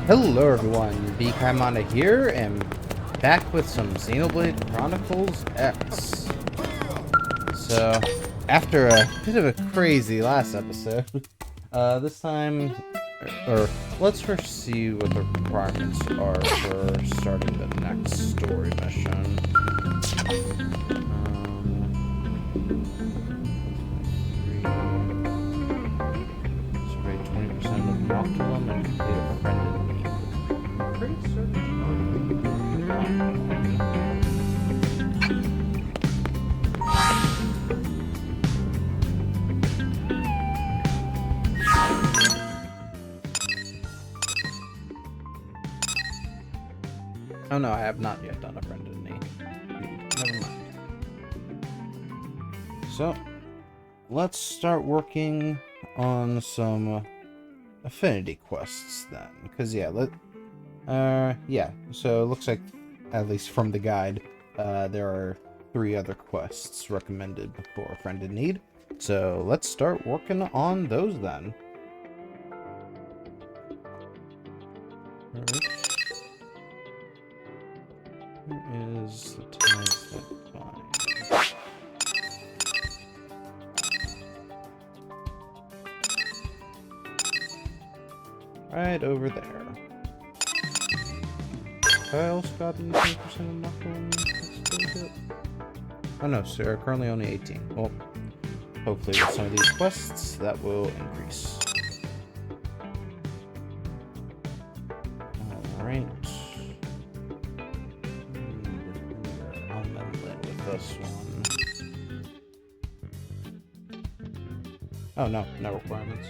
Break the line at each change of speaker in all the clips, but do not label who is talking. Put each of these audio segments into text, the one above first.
Hello everyone, Kaimana here, and back with some Xenoblade Chronicles X. So, after a bit of a crazy last episode, this time, let's first see what the requirements are for starting the next story mission. Survey 20% of Noctilum and complete a friend in need. Pretty certain. Oh no, I have not yet done a friend in need. Never mind. So, let's start working on some Affinity quests then. Because yeah, so it looks like, at least from the guide, there are 3 other quests recommended before Friend in Need. So let's start working on those then. Where is the ties that bind? Right over there. I also gotten 20% of Noctilum. Oh no, sir, currently only 18. Well, hopefully with some of these quests, that will increase. Alright. I'll end with this one. Oh no, no requirements.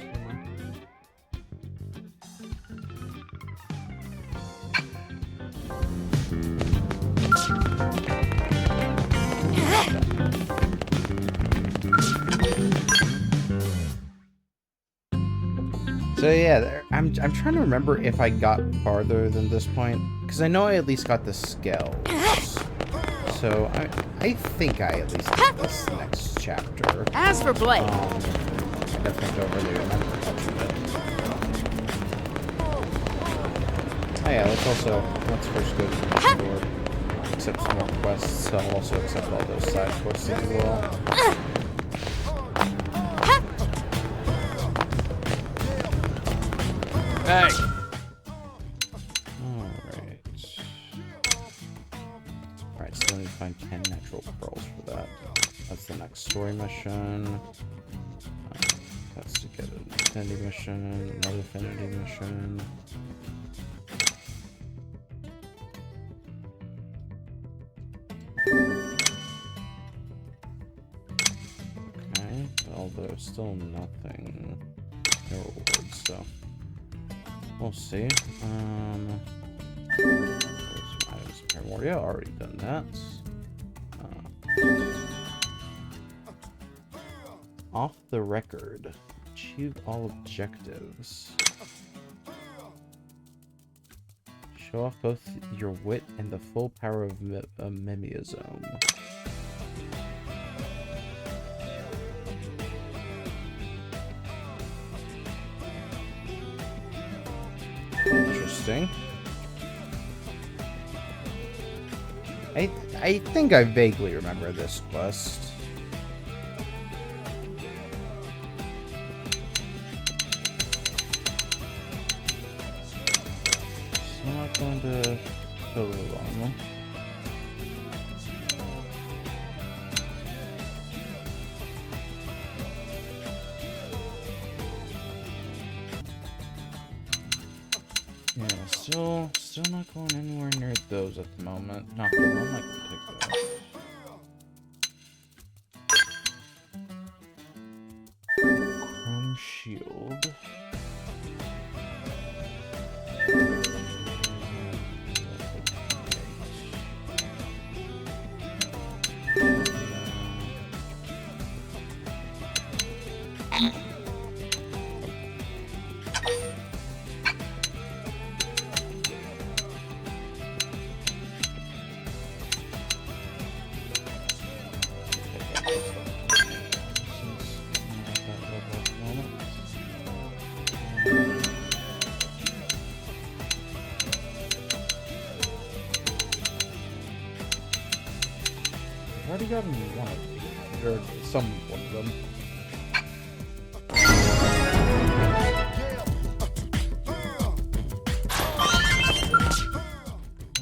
So yeah, I'm trying to remember if I got farther than this point, because I know I at least got the scales. So I think I at least did this next chapter.
As for Blake,
I definitely don't really remember touching it. Oh yeah, let's first go to the store, accept some more quests. I'll also accept all those side quests as well.
hey,
Alright, so I need to find 10 natural pearls for that. That's the next story mission. That's to get an Affinity mission, another Affinity mission. Okay, although still nothing. No rewards, so we'll see. There's some items in Primordia, already done that. Off the record. Achieve all objectives. Show off both your wit and the full power of a Mimeosome. Interesting. I think I vaguely remember this quest. So I'm not going to kill the long one. Yeah, still not going anywhere near those at the moment. Not the one I can take those. Chrome shield. already gotten one of these, or some one of them.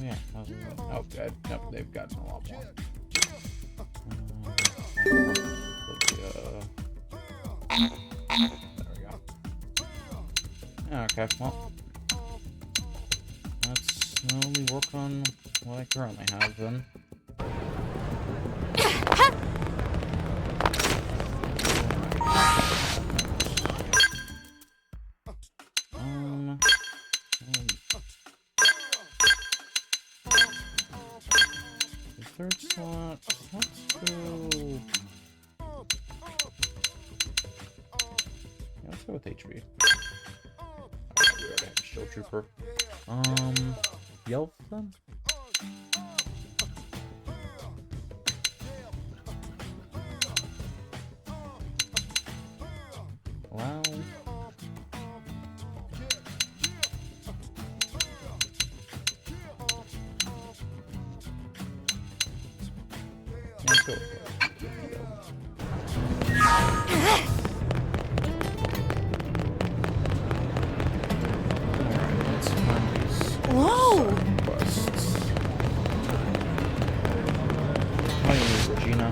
Yeah, oh good. Nope, they've gotten a lot more. There we go. Okay, well, let's slowly work on what I currently have then. The third slot, let's go. Yeah, let's go with HB. We already have a Shield Trooper. Yelp then? Wow. Let's go with it.
Whoa!
Busts. My name is Regina.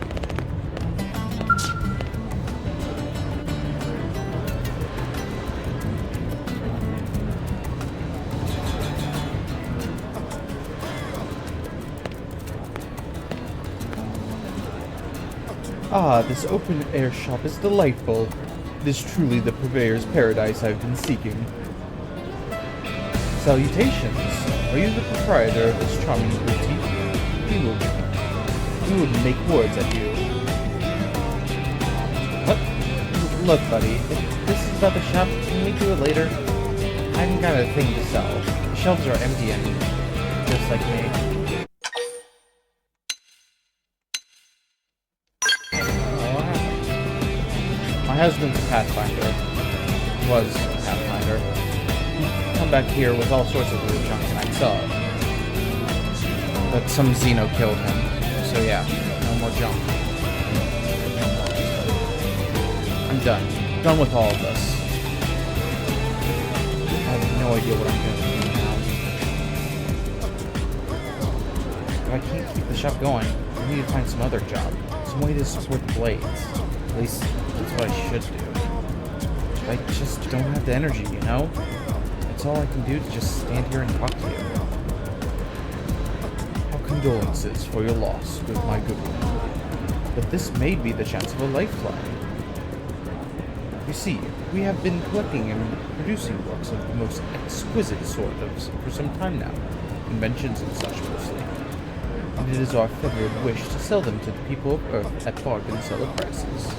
Ah, this open-air shop is delightful. It is truly the purveyor's paradise I've been seeking. Salutations! Are you the proprietor of this charming boutique? We would make words at you. What? Look, buddy, if this is about the shop, can we do it later? I haven't got a thing to sell. The shelves are empty and just like me. My husband's a Pathfinder. Was a Pathfinder. He'd come back here with all sorts of weird junk, and I saw it. But some Xeno killed him. So yeah, no more junk. I'm done. Done with all of this. I have no idea what I'm doing now. If I can't keep the shop going, I need to find some other job. Some way to support the blades. At least, that's what I should do. I just don't have the energy, you know? That's all I can do to just stand here and talk to you. Our condolences for your loss with my good one. But this may be the chance of a lifeline. You see, we have been collecting and producing works of the most exquisite sort for some time now. Conventions and such mostly. And it is our fevered wish to sell them to the people of Earth at bargain seller prices.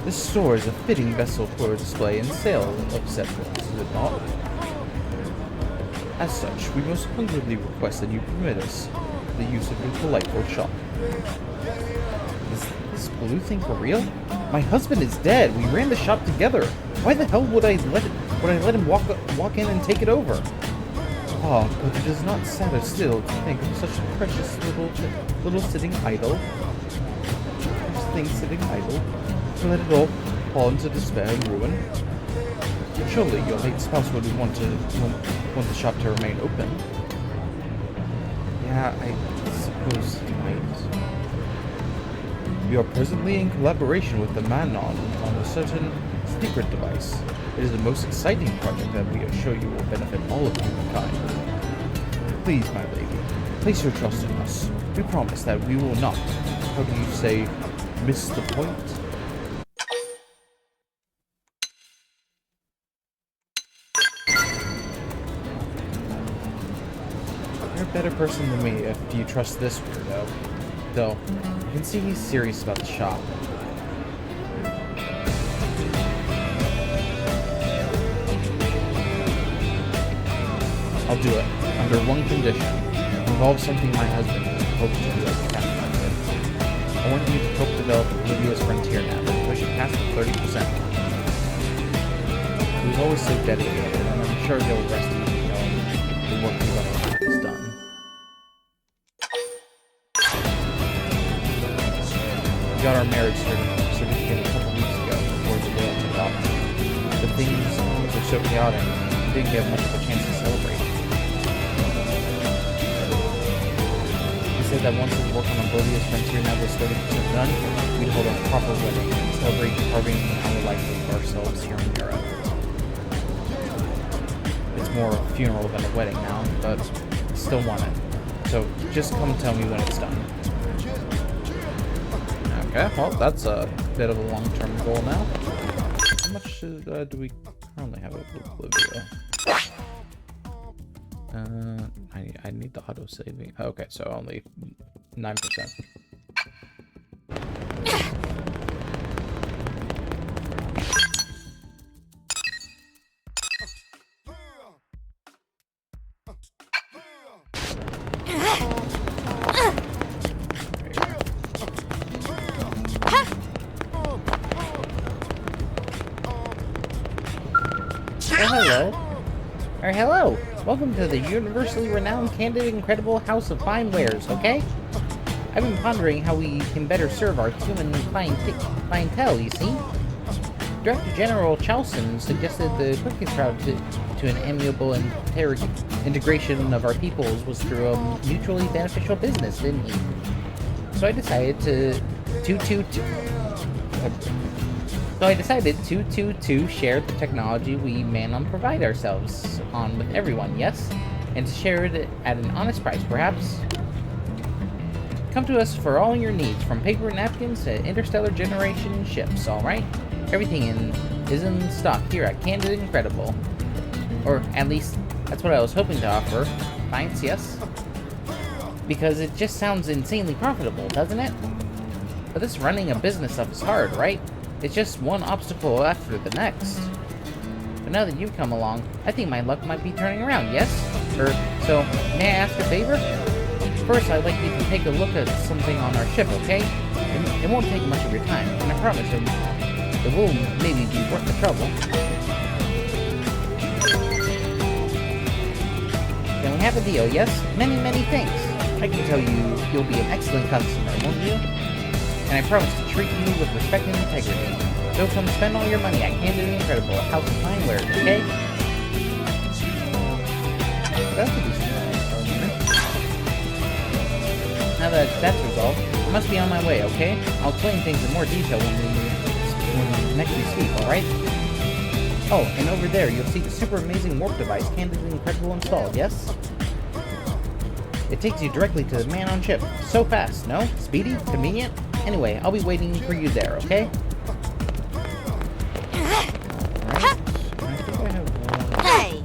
This store is a fitting vessel for a display and sale of said works, is it not? As such, we most hungrily request that you permit us the use of your delightful shop. Is this blue thing for real? My husband is dead. We ran the shop together. Why the hell would I let him walk in and take it over? Ah, but it is not sadder still to think of such a precious little sitting idle. Precious thing sitting idle. To let it all fall into despair and ruin. Surely your late spouse would want the shop to remain open. Yeah, I suppose he might. We are presently in collaboration with the Manon on a certain secret device. It is the most exciting project that we assure you will benefit all of humankind. Please, my lady, place your trust in us. We promise that we will not, how do you say, miss the point? You're a better person than me if you trust this weirdo. Though, you can see he's serious about the shop. I'll do it, under one condition. It involves something my husband hopes to do as a Pathfinder. I want you to help develop Olivia's frontier nav and push it past the 30%. He was always so dedicated, and I'm sure he'll rest easy knowing the work he left behind is done. We got our marriage certificate a couple weeks ago before the world took off. But things were so chaotic, we didn't get much of a chance to celebrate. He said that once his work on Oblivion's frontier now was 30% done, we'd hold a proper wedding and celebrate carving out the life of ourselves here in Europe. It's more a funeral than a wedding now, but I still want it. So just come tell me when it's done. Okay, well, that's a bit of a long-term goal now. How much do we currently have of Oblivion? I need the auto-saving. Okay, so only 9%. Hello! Welcome to the universally renowned, candid, incredible House of Fine Wares, okay? I've been pondering how we can better serve our human clientele, you see? Director General Charleston suggested the quickest route to an amiable integration of our peoples was through a mutually beneficial business, didn't he? So I decided to share the technology we man on provide ourselves on with everyone, yes? And to share it at an honest price, perhaps? Come to us for all your needs, from paper napkins to interstellar generation ships, alright? Everything is in stock here at Candid Incredible. Or, at least, that's what I was hoping to offer. Thanks, yes? Because it just sounds insanely profitable, doesn't it? But this running a business stuff is hard, right? It's just one obstacle after the next. But now that you've come along, I think my luck might be turning around, yes? So, may I ask a favor? First, I'd like you to take a look at something on our ship, okay? It won't take much of your time, and I promise it will maybe be worth the trouble. Then we have a deal, yes? Many, many thanks. I can tell you'll be an excellent customer, won't you? And I promise to treat you with respect and integrity. So come spend all your money at Candid and Incredible at House of Fine Wares, okay? That's a decent argument. Now that that's resolved, I must be on my way, okay? I'll explain things in more detail when next we speak, alright? Oh, and over there you'll see the super amazing warp device Candid and Incredible installed, yes? It takes you directly to the man on ship. So fast, no? Speedy? Convenient? Anyway, I'll be waiting for you there, okay? Alright. I think I have one. Hey!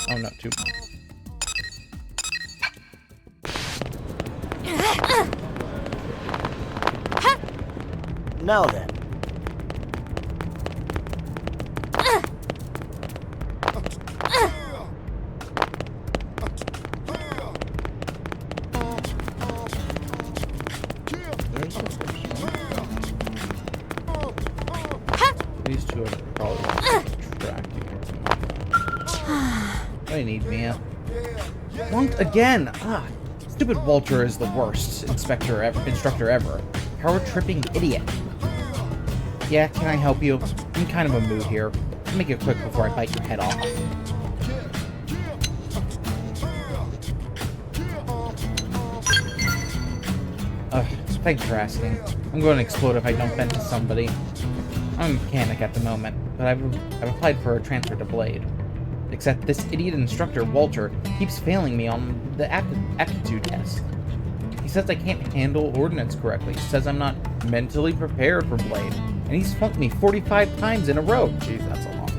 Oh, no, two.
Now then.
These two are probably tracking. I need Mia. Won't again! Stupid Walter is the worst instructor ever. Power tripping idiot. Yeah, can I help you? I'm in kind of a mood here. Make it quick before I bite your head off. Thanks for asking. I'm going to explode if I don't vent to somebody. I'm a mechanic at the moment, but I've applied for a transfer to Blade. Except this idiot instructor, Walter, keeps failing me on the aptitude test. He says I can't handle ordnance correctly. He says I'm not mentally prepared for Blade. And he's flunked me 45 times in a row. Jeez, that's a lot.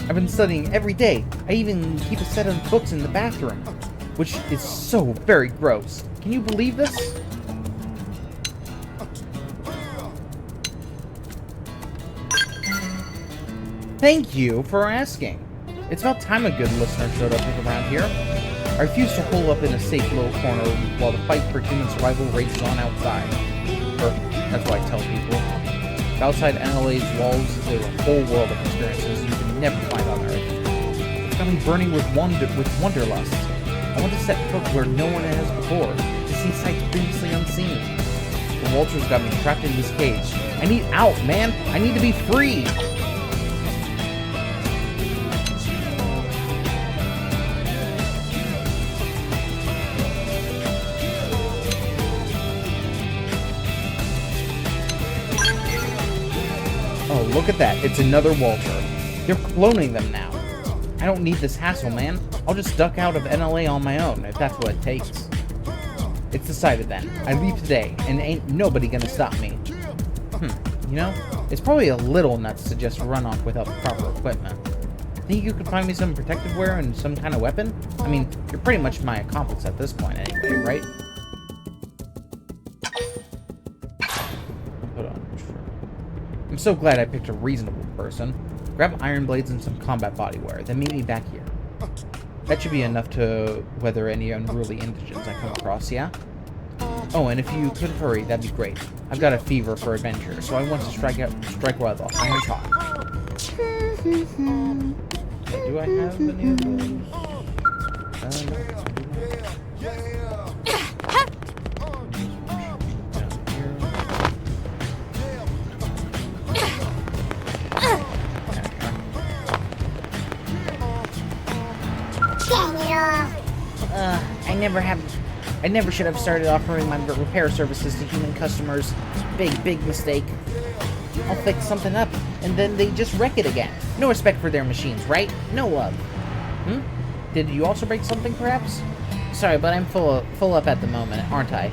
I've been studying every day. I even keep a set of books in the bathroom. Which is so very gross. Can you believe this? Thank you for asking. It's about time a good listener showed up around here. I refuse to hole up in a safe little corner while the fight for human survival rages on outside. Or, that's what I tell people. But outside NLA's walls is a whole world of experiences you can never find on Earth. It's got me burning with wanderlust. I want to set foot where no one has before, to see sights previously unseen. The vultures got me trapped in this cage. I need out, man! I need to be free! Oh, look at that. It's another vulture. They're cloning them now. I don't need this hassle, man. I'll just duck out of NLA on my own, if that's what it takes. It's decided then. I leave today, and ain't nobody gonna stop me. You know, it's probably a little nuts to just run off without proper equipment. Think you could find me some protective wear and some kind of weapon? I mean, you're pretty much my accomplice at this point anyway, right? Put on. I'm so glad I picked a reasonable person. Grab iron blades and some combat bodywear, then meet me back here. That should be enough to weather any unruly indigents I come across, yeah? Oh, and if you could hurry, that'd be great. I've got a fever for adventure, so I want to strike while the iron's hot. Do I have any of those? No. I never should have started offering my repair services to human customers. Big mistake. I'll fix something up, and then they just wreck it again. No respect for their machines, right? No love. Did you also break something, perhaps? Sorry, but I'm full up at the moment, aren't I?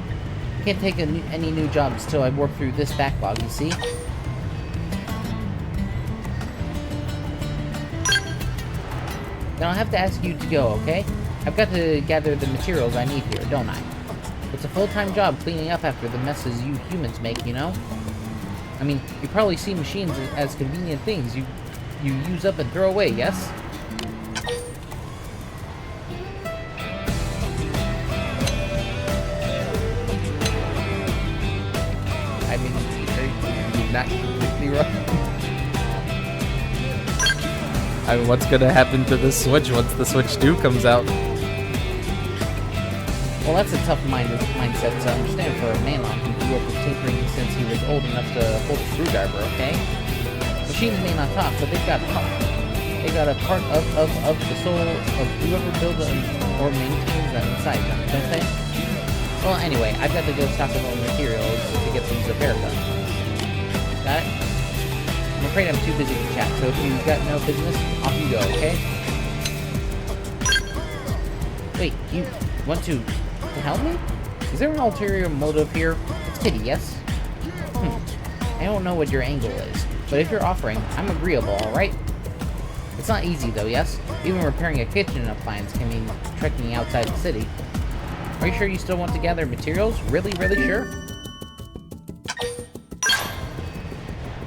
Can't take any new jobs till I work through this backlog, you see? Then I'll have to ask you to go, okay? I've got to gather the materials I need here, don't I? It's a full-time job cleaning up after the messes you humans make, you know? I mean, you probably see machines as convenient things you use up and throw away, yes? I mean, you're not completely wrong. I mean, what's gonna happen to this Switch once the Switch 2 comes out? Well, that's a tough mindset to understand for a man who grew up with tinkering since he was old enough to hold a screwdriver, okay? Machines may not talk, but they've got a part. They got a part of the soul of whoever builds them or maintains them inside them, don't they? Well, anyway, I've got to go stock up on materials to get these repairs done. Got it? I'm afraid I'm too busy to chat, so if you've got no business, off you go, okay? Wait, you want to help me? Is there an ulterior motive here? It's pity, yes? I don't know what your angle is, but if you're offering, I'm agreeable, alright? It's not easy though, yes? Even repairing a kitchen appliance can mean trekking outside the city. Are you sure you still want to gather materials? Really sure?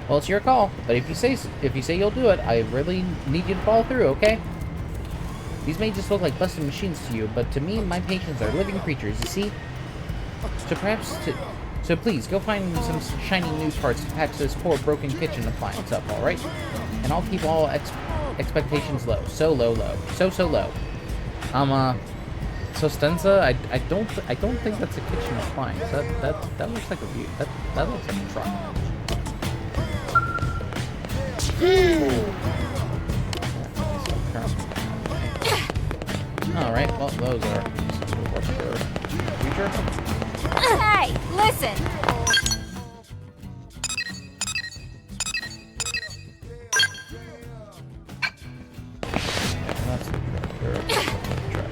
Well, it's your call, but if you say you'll do it, I really need you to follow through, okay? These may just look like busted machines to you, but to me, my patients are living creatures, you see? So please, go find some shiny new parts to patch this poor broken kitchen appliance up, alright? And I'll keep all expectations low. So low. So low. So Stenza, I don't think that's a kitchen appliance. That looks like a view. That looks like a truck. Alright, well, those are what's the future?
Hey, listen!
That's the truck.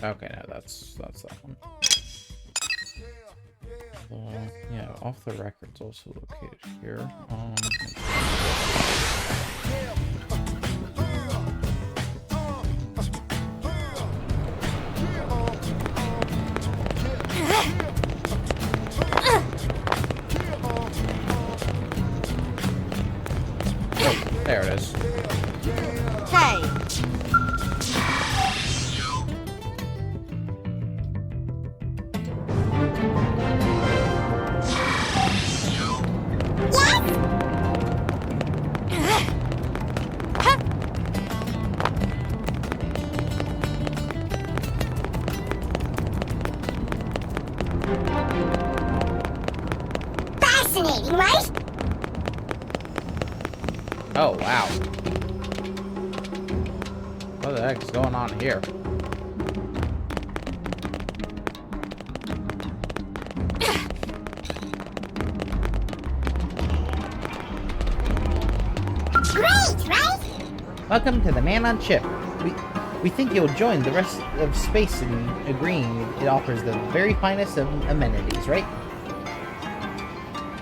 Okay, no, that's that one. Yeah, off the record's also located here. Oh, there it is.
Hey!
Fascinating, right?
Oh, wow. What the heck is going on here?
Great, right?
Welcome to the Man on Chip. We think you'll join the rest of space in agreeing it offers the very finest of amenities, right?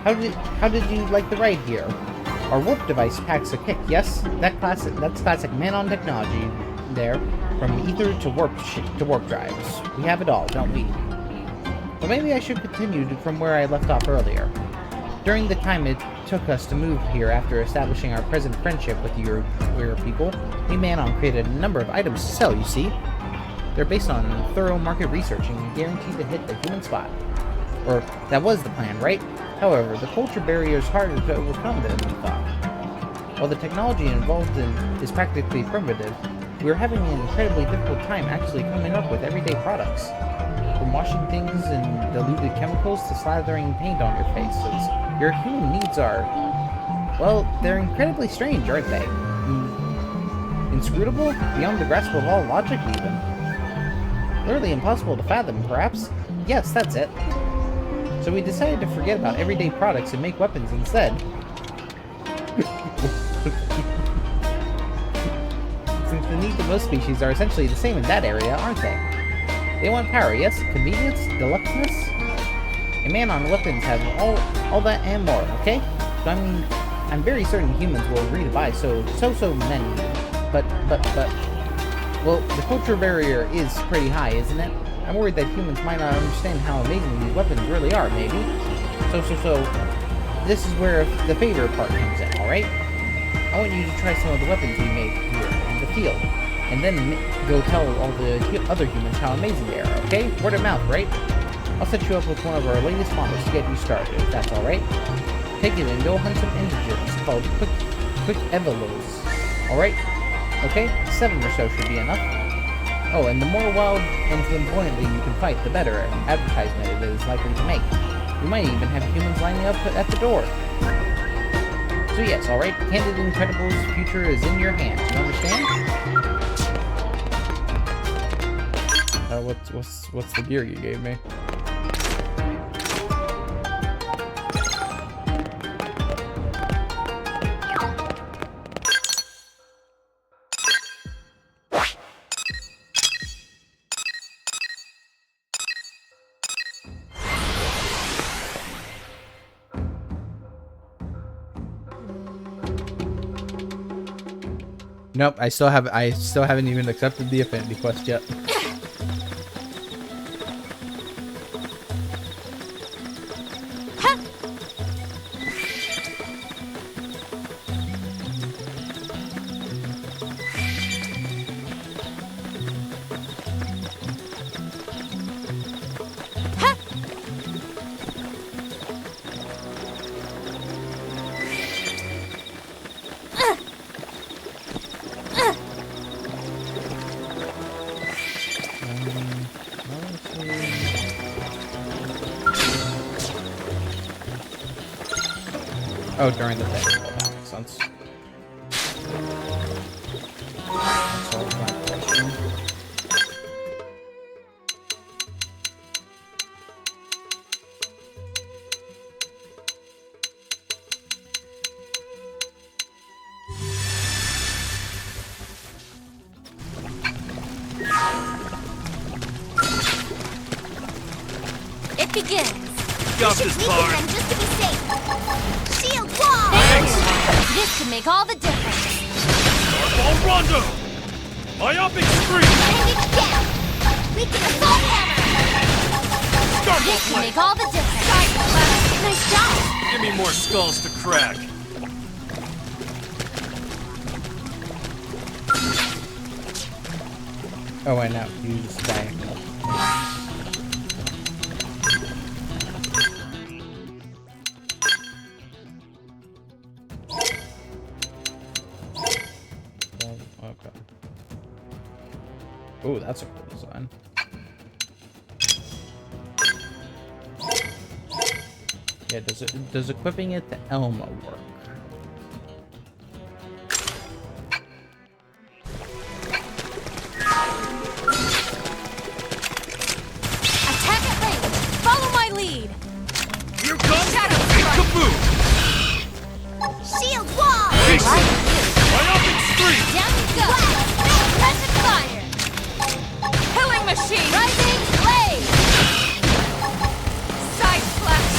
How did you like the ride here? Our warp device packs a kick, yes? That's classic Man on technology there, from ether to warp drives. We have it all, don't we? But maybe I should continue from where I left off earlier. During the time it took us to move here after establishing our present friendship with your people, we Man-On created a number of items to sell, you see. They're based on thorough market research and guaranteed to hit the human spot. Or, that was the plan, right? However, the culture barrier is harder to overcome than we thought. While the technology involved is practically primitive, we are having an incredibly difficult time actually coming up with everyday products. From washing things in diluted chemicals to slathering paint on your faces, your human needs are, well, they're incredibly strange, aren't they? Inscrutable? Beyond the grasp of all logic, even. Literally impossible to fathom, perhaps? Yes, that's it. So we decided to forget about everyday products and make weapons instead. Since the needs of most species are essentially the same in that area, aren't they? They want power, yes? Convenience? Deluxeness? A Man-On weapons have all that and more, okay? So I mean, I'm very certain humans will agree to buy so many. But, well, the culture barrier is pretty high, isn't it? I'm worried that humans might not understand how amazing these weapons really are, maybe. So, this is where the favorite part comes in, alright? I want you to try some of the weapons we made here in the field, and then go tell all the other humans how amazing they are, okay? Word of mouth, right? I'll set you up with one of our latest models to get you started, if that's alright. Take it and go hunt some indigents called quick evolos, alright? Okay? 7 or so should be enough. Oh, and the more wild and flamboyantly you can fight, the better advertisement it is likely to make. We might even have humans lining up at the door. So yes, alright, Candid Incredibles' future is in your hands, you understand? What's the gear you gave me? Nope, I still haven't even accepted the Affinity quest yet. Oh, during the thing. Well, that makes sense.
got this part.
Them just to be safe. Shield wall.
This could make all the difference.
Ball Rondo! Myopic Scream!
Bring it down. We can assault hammer.
Starfall
This could
Blade!
make all the difference. Nice job.
Give me more skulls to crack.
Oh, I know. Use diagonal. Okay. Oh, that's a cool design. Yeah, does equipping it to Elma work?
Attack at range. Follow my lead.
Here comes
Shadow
Big
Strike.
Kaboom!
Shield wall.
Jason! Myopic Scream!
Down you go. Rapid fire. Killing machine. Rising blade. Side slash.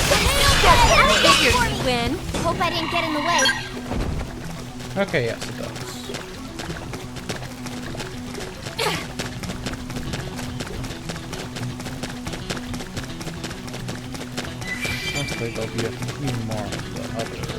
Win.
Hope I didn't get in the way.
Okay, yes, it does. Hopefully there'll be a few more of the others.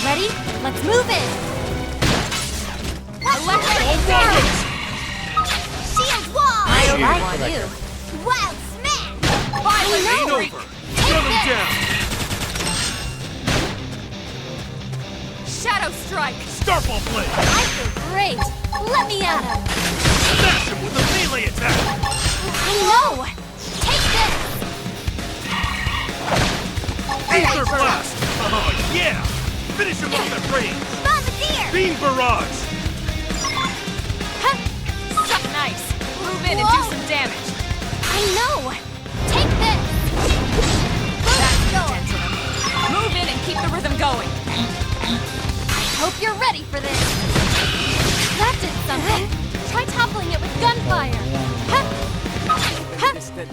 Ready? Let's move in.
Shield wall.
I don't want you.
Wild smash.
Violent
Ain't over! Shut him down!
Shadow strike.
Starfall Blade!
I feel great. Let me at him.
Smash him with a melee attack!
I know. Take this.
Ether Blast! Oh, yeah! Finish him off at range!
Bombardier.
Beam Barrage!
Suck nice. Move in and do some damage. I know. Take this. That's yours. Move in and keep the rhythm going. Hope you're ready for this. That did something. Try toppling it with gunfire.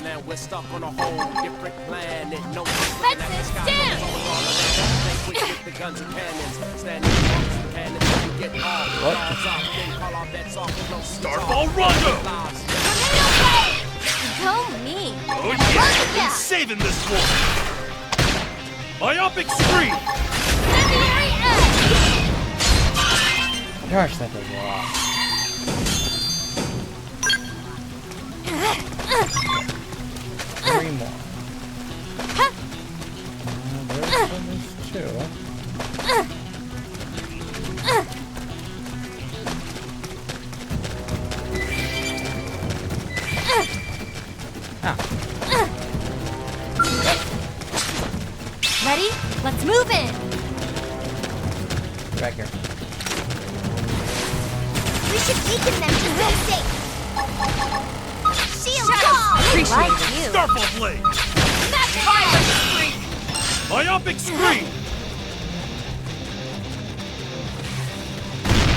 Now we're stuck on a whole different planet. No
That's it. Stand.
with the guns and cannons. Standing amongst the cannons, you get all the balls off. Then call off that soft and no
Starfall Rondo!
Go me.
Oh yeah!
Yeah.
Saving this one! Myopic Scream!
Incendiary edge.
Gosh, that does a lot. Three more. There's at least two.
Ready? Let's move in.
Back here.
We should weaken them to stay safe. Shield
Shadow
wall.
Appreciate
Like
you.
Starfall Blade!
That's violent freak.
Myopic Scream!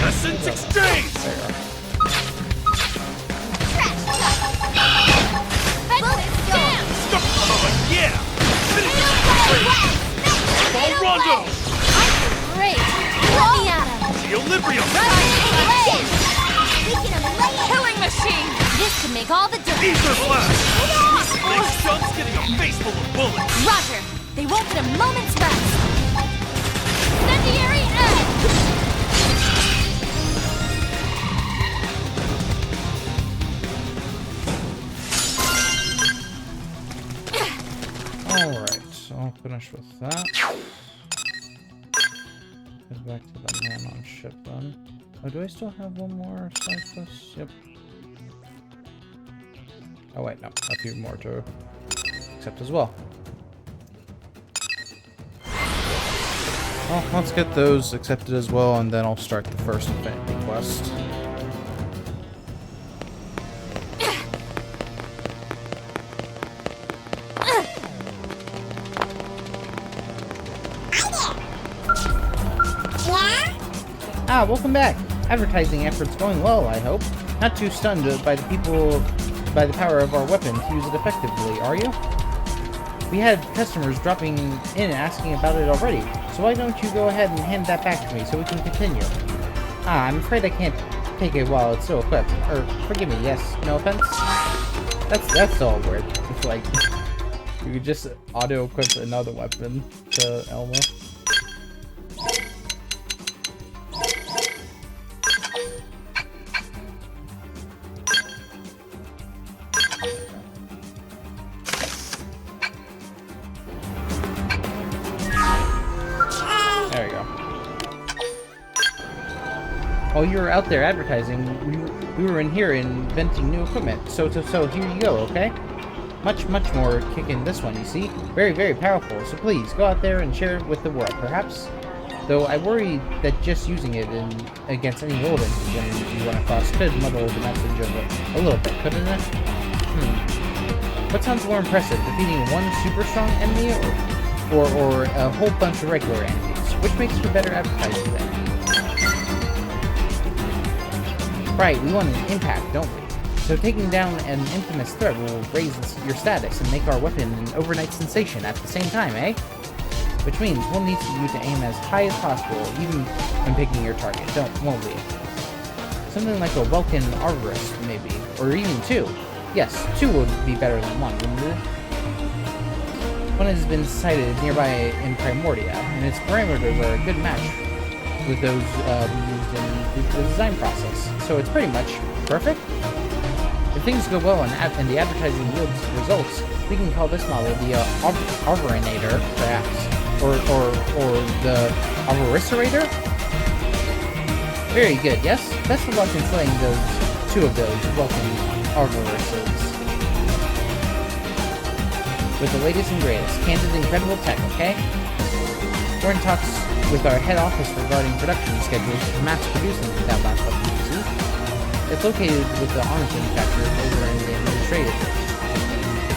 Essence Exchange!
There you are.
trash.
Fences down.
Oh yeah! Finish him off at range! Ball Rondo!
Great. Let me at him.
Equilibrium!
Rising blade.
We can lay it.
Killing machine. This could make all the difference.
Ether Blast! Next jump's getting a face full of bullets!
Roger. They won't get a moment's rest. Incendiary edge.
Alright, so I'll finish with that. Goes back to the man on ship then. Oh, do I still have one more side quest? Yep. Oh wait, no, a few more to accept as well. Well, let's get those accepted as well, and then I'll start the first Affinity quest. Ah, welcome back. Advertising efforts going well, I hope. Not too stunned by the power of our weapon to use it effectively, are you? We had customers dropping in asking about it already, so why don't you go ahead and hand that back to me so we can continue? Ah, I'm afraid I can't take it while it's still equipped. Or, forgive me, yes, no offense? That's all weird. It's like, you could just auto-equip another weapon to Elmo. There we go. While you were out there advertising, we were in here inventing new equipment. So here you go, okay? Much more kick in this one, you see? Very, very powerful. So please, go out there and share it with the world, perhaps? Though I worry that just using it against any old antigen you run across could muddle the message of a little bit, couldn't it? What sounds more impressive, defeating one super strong enemy or a whole bunch of regular enemies? Which makes for better advertising then? Right, we want an impact, don't we? So taking down an infamous threat will raise your status and make our weapon an overnight sensation at the same time, eh? Which means we'll need you to aim as high as possible, even when picking your target, won't we? Something like a Welkin Arborist, maybe. Or even two. Yes, two would be better than one, wouldn't it? One has been sighted nearby in Primordia, and its parameters are a good match with those used in the design process. So it's pretty much perfect. If things go well and the advertising yields results, we can call this model the Arborinator, perhaps. Or the Arboricerator? Very good, yes? Best of luck in slaying two of those welcome Arboricers. With the latest and greatest, candid, incredible tech, okay? We're in talks with our head office regarding production schedules for mass producing that last weapon, you see? It's located with the arms manufacturer over in the administrative.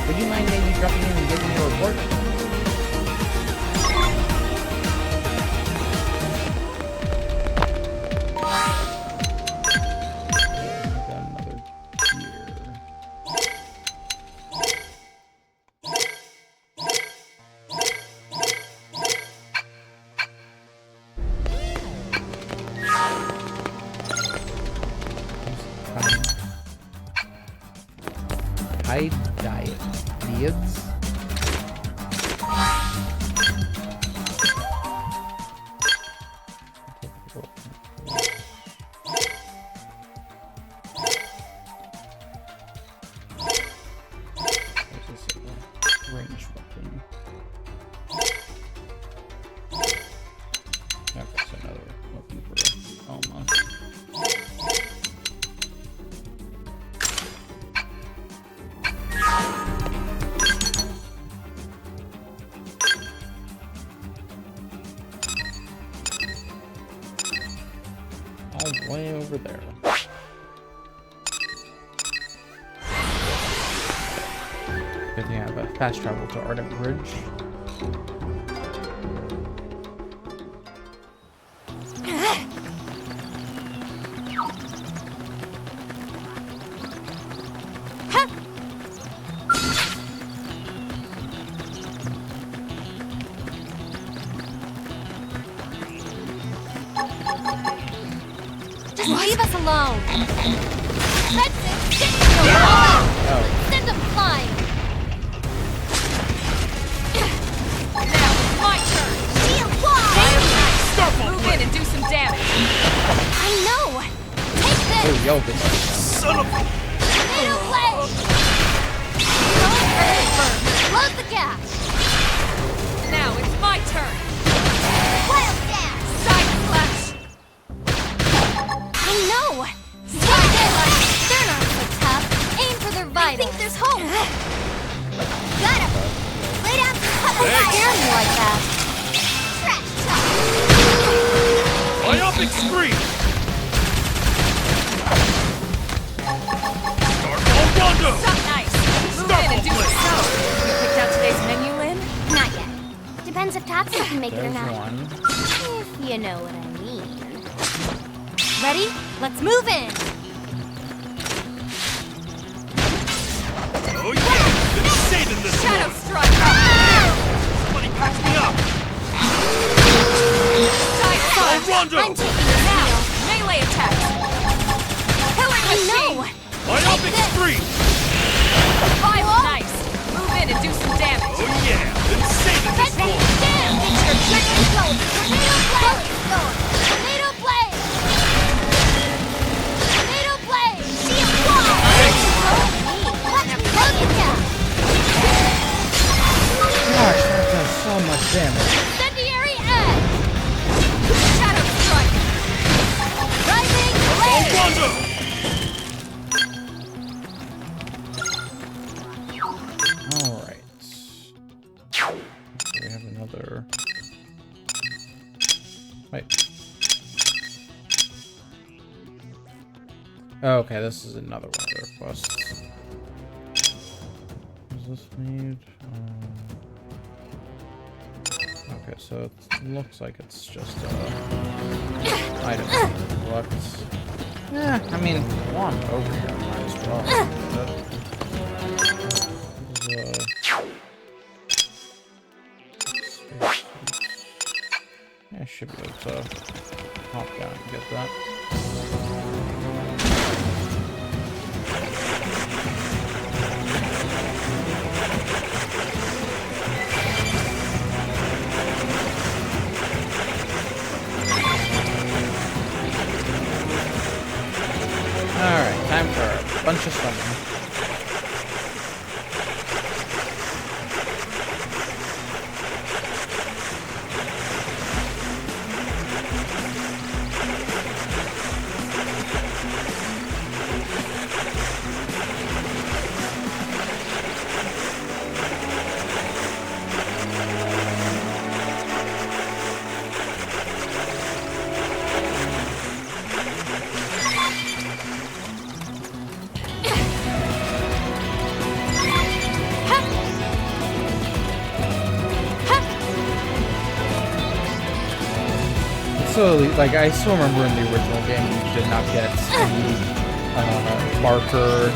Would you mind maybe dropping in and giving me a report? High diet needs. Range weapon. Okay, so another weapon for Alma. Way over there. Good thing I have a fast travel to Ardent Bridge.
Leave us alone. That's it. Send them flying.
Now it's my turn.
Shield wall.
Move in and do some damage.
I know. Take this.
Oh, yo, this
Son of a...
Get away. Close the gap.
Now it's my turn.
Wild dash.
Side
me like that. Trash talk.
Myopic scream! Starfall Rondo!
Stop nice. Move in and do some snow. You picked out today's menu, Lynn?
Not yet. Depends if Tatsu can make it or
There's
not.
one.
If you know what I mean. Ready? Let's move in.
Oh yeah! Been saving this
Shadow
one!
strike.
Somebody patch me up!
Giant punch.
Rondo!
I'm taking this
Now,
now.
melee attack. Killing
I
machine.
know.
Myopic scream!
Five nice. Move in and do some damage.
Oh yeah! Been saving this
Ready?
one!
Down. It's your trigger gold. Tornado blade. Tornado blade. Shield wall. Let's break it down.
Gosh, that does so much damage.
Incendiary edge.
Shadow strike.
Rising blade.
Rondo!
Alright. We have another... Wait. Oh, okay, this is another one of the requests. Does this need... Okay, so it looks like it's just item collect. Yeah, I mean, one over here, might as well. Yeah, I should be able to hop down and get that. Alright, time for a bunch of swimming. So, like, I still remember in the original game, you did not get any marker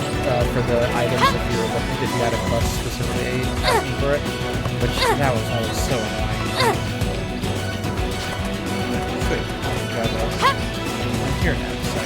for the items if you were looking, if you had a quest specifically asking for it, which that was always so annoying. Sweet, I'm here now, so.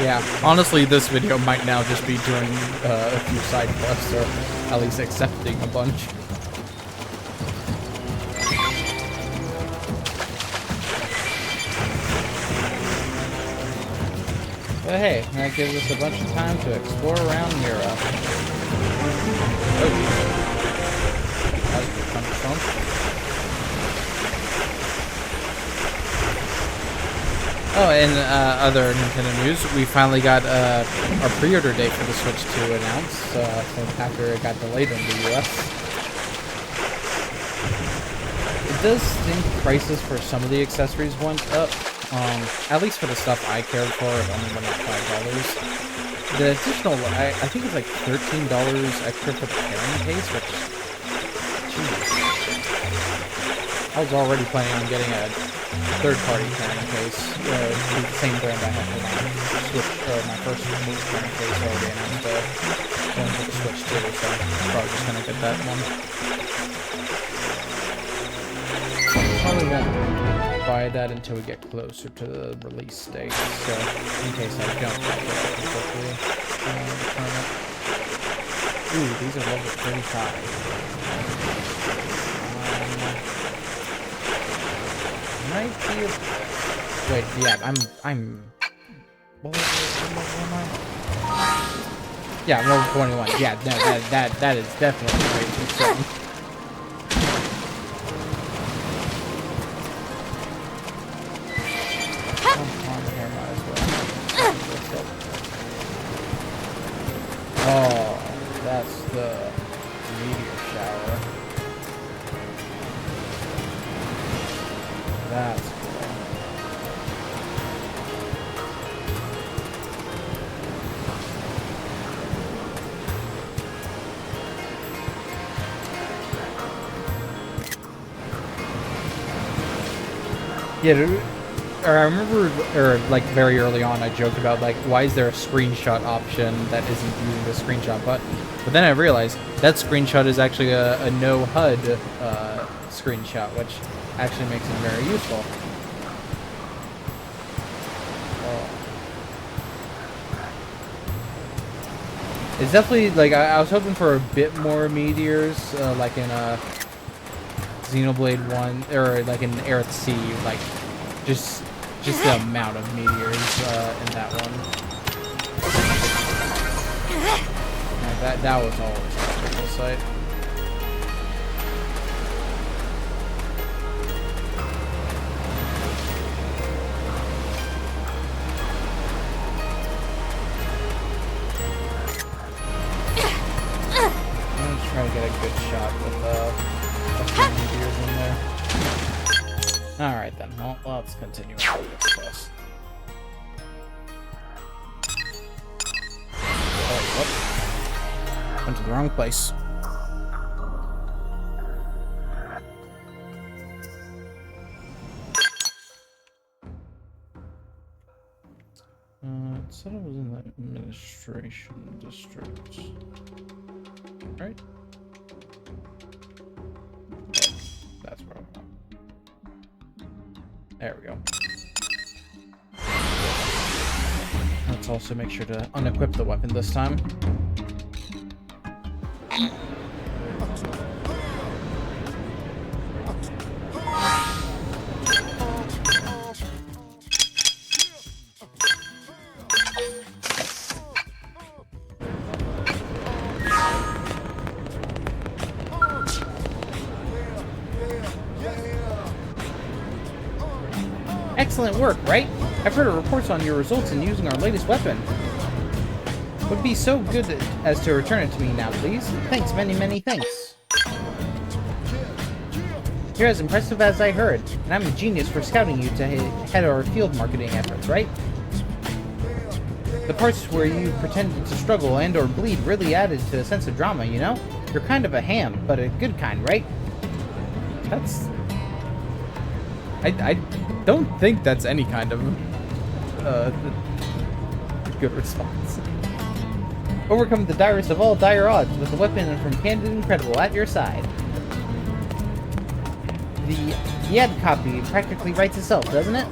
Yeah, honestly, this video might now just be doing a few side quests, or at least accepting a bunch. But hey, that gives us a bunch of time to explore around Europe. Oh, that's a good thunderstorm. Oh, and other Nintendo news, we finally got our pre-order date for the Switch 2 announced, after it got delayed in the US. It does think prices for some of the accessories went up, at least for the stuff I cared for, it only went up $5. The additional, I think it's like $13 extra for the carrying case, which, geez. I was already planning on getting a
third-party carrying case. The same brand I have for my Switch, my first Switch carrying case already announced going for the Switch too, so I'm probably just gonna get that one. Probably won't buy that until we get closer to the release date, so in case I don't get it quickly. Ooh, these are level 35. Might be a... Wait, yeah, I'm... What am I? Yeah, I'm level 21. Yeah, no, that is definitely way too strong. Oh, that's the meteor shower. That's cool. Yeah, dude. I remember, like very early on, I joked about like, why is there a screenshot option that isn't using the screenshot button? But then I realized that screenshot is actually a no HUD screenshot, which actually makes it very useful. It's definitely like I was hoping for a bit more meteors, like in Xenoblade 1 or like in Aerith C, like just the amount of meteors in that one. That was all the site. I'm gonna try to get a good shot with a few meteors in there. Alright then, well, let's continue with this quest. Oh, whoop. Went to the wrong place. It said it was in the administration district. Right? That's where I'm at. There we go. Let's also make sure to unequip the weapon this time. Excellent work, right? I've heard of reports on your results in using our latest weapon. Would be so good as to return it to me now, please. Thanks, many, many thanks. You're as impressive as I heard, and I'm a genius for scouting you to head our field marketing efforts, right? The parts where you pretended to struggle and or bleed really added to a sense of drama, you know? You're kind of a ham, but a good kind, right? That's... I don't think that's any kind of good response. Overcome the direst of all dire odds with a weapon from Candid Incredible at your side. The ad copy practically writes itself, doesn't it?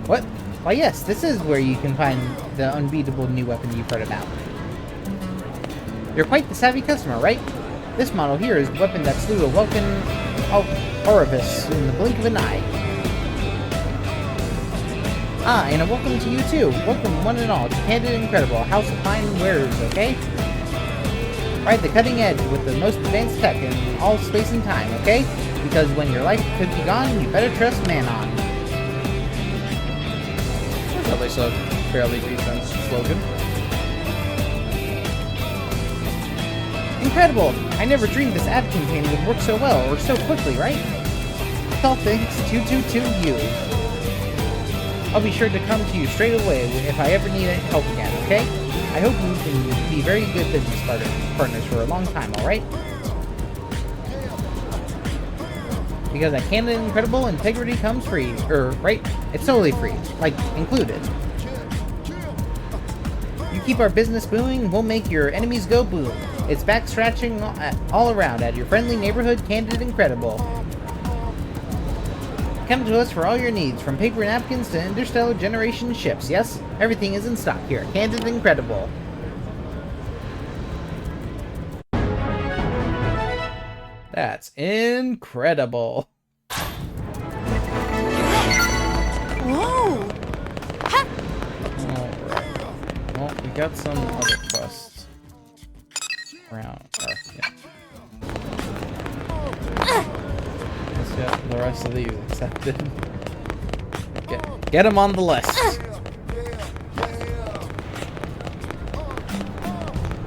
What? Why yes, this is where you can find the unbeatable new weapon you've heard about. You're quite the savvy customer, right? This model here is the weapon that slew a Welkin orifice in the blink of an eye. Ah, and a welcome to you too. Welcome one and all to Candid Incredible, House of Fine Wares, okay? Ride the cutting edge with the most advanced tech in all space and time, okay? Because when your life could be gone, you better trust Manon. That's at least a fairly decent slogan. Incredible! I never dreamed this ad campaign would work so well, or so quickly, right? It's all thanks to you. I'll be sure to come to you straight away if I ever need help again, okay? I hope we can be very good business partners for a long time, alright?
Because at Candid and Incredible, integrity comes free. Right? It's totally free. Like, included. You keep our business booming, we'll make your enemies go boom. It's back scratching all around at your friendly neighborhood, Candid and Incredible. Come to us for all your needs, from paper napkins to interstellar generation ships. Yes, everything is in stock here at Candid and Incredible. That's incredible.
Whoa!
Alright. Well, we got some other quests. Around. Yeah. Let's get the rest of these accepted. Get them on the list.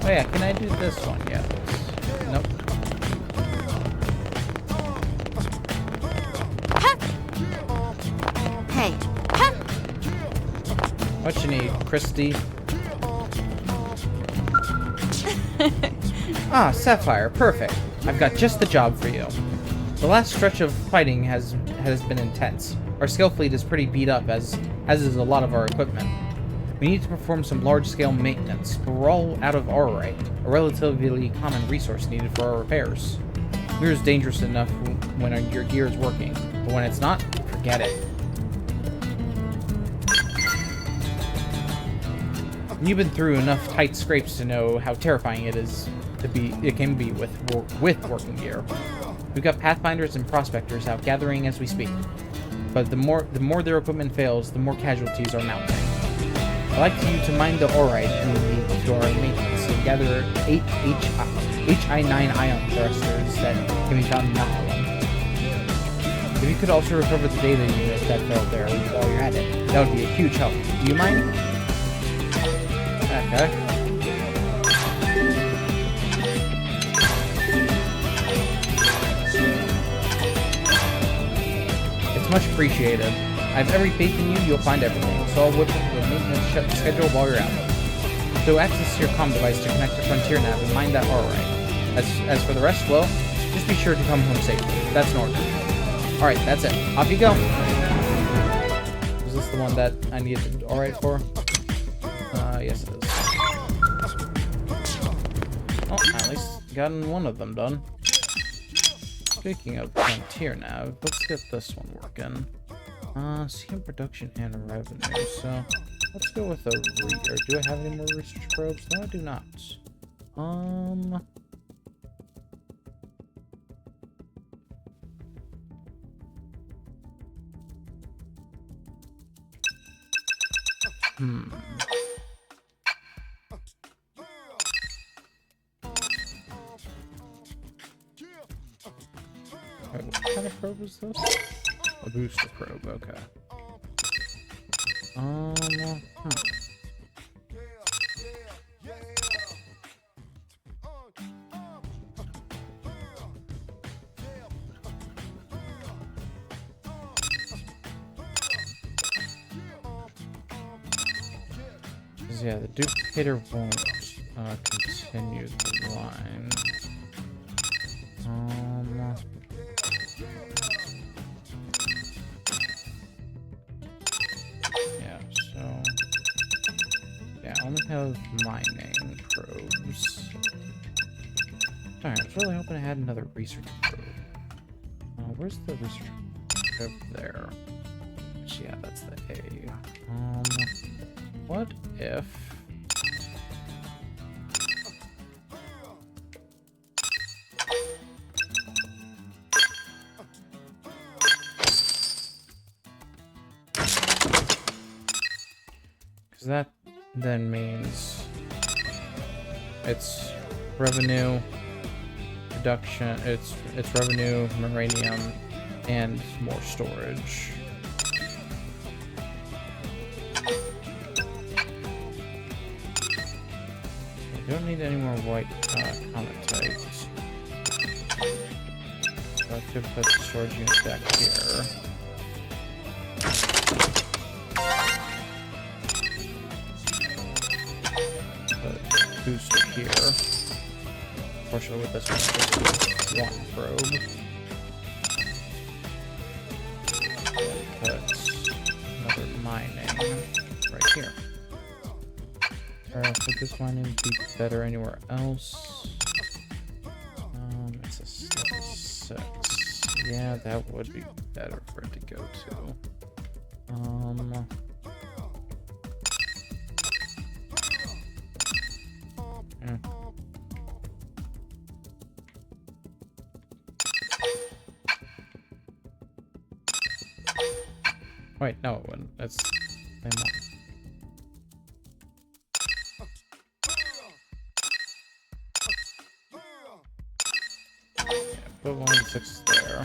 Oh yeah, can I do this one? Yeah. Nope.
Hey.
What you need, Christy? Ah, Sapphire, perfect. I've got just the job for you. The last stretch of fighting has been intense. Our scale fleet is pretty beat up, as is a lot of our equipment. We need to perform some large-scale maintenance, but we're all out of Aurite, a relatively common resource needed for our repairs. Mirror is dangerous enough when your gear is working, but when it's not, forget it. You've been through enough tight scrapes to know how terrifying it can be with working gear. We've got pathfinders and prospectors out gathering as we speak, but the more their equipment fails, the more casualties are mounting. I'd like you to mine the Aurite we need to our maintenance and gather 8 HI9 ion thrusters that can be found in Nahum. If you could also recover the data unit that fell there while you're at it, that would be a huge help. Do you mind? Okay. It's much appreciated. I have every faith in you, you'll find everything, so I'll whip up the maintenance schedule while you're out. So access your comm device to connect the Frontier Nav and mind that Aurite. As for the rest, well, just be sure to come home safely. That's an order. Alright, that's it. Off you go! Is this the one that I needed Aurite for? Yes it is. Oh, at least gotten one of them done. Speaking of Frontier Nav, let's get this one working. CM production and revenue, so let's go with a or do I have any more research probes? No, I do not. Wait, what kind of probe is this? A booster probe, okay. Yeah, the duplicator won't continue the line. Yeah, so yeah, I only have mining probes. Alright, I was really hoping I had another research probe. Where's the research probe? There. Which, yeah, that's the A. What if... Because that then means it's revenue, production, it's revenue, uranium, and more storage. I don't need any more white conatites. So I could put the storage unit back here. Put booster here. Unfortunately with this one, just one probe.
put another mining right here. Or would this mining be better anywhere else? It's a level 6. Yeah, that would be better for it to go to. Wait, no, it wouldn't. That's same one. Yeah, put 106 there.